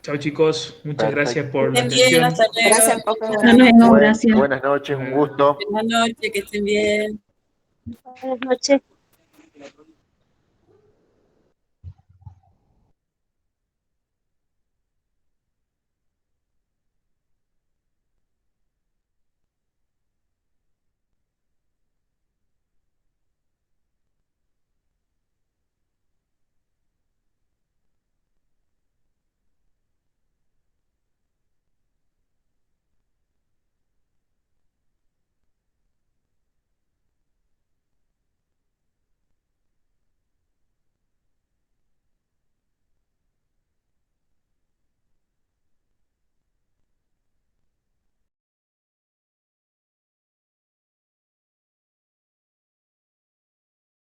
Chao, chicos. Muchas Perfecto. gracias por la Que estén bien, atención. hasta luego. Gracias, profe. Nos vemos, gracias. Buenas noches, un gusto. Buenas noches, que estén bien. Buenas noches.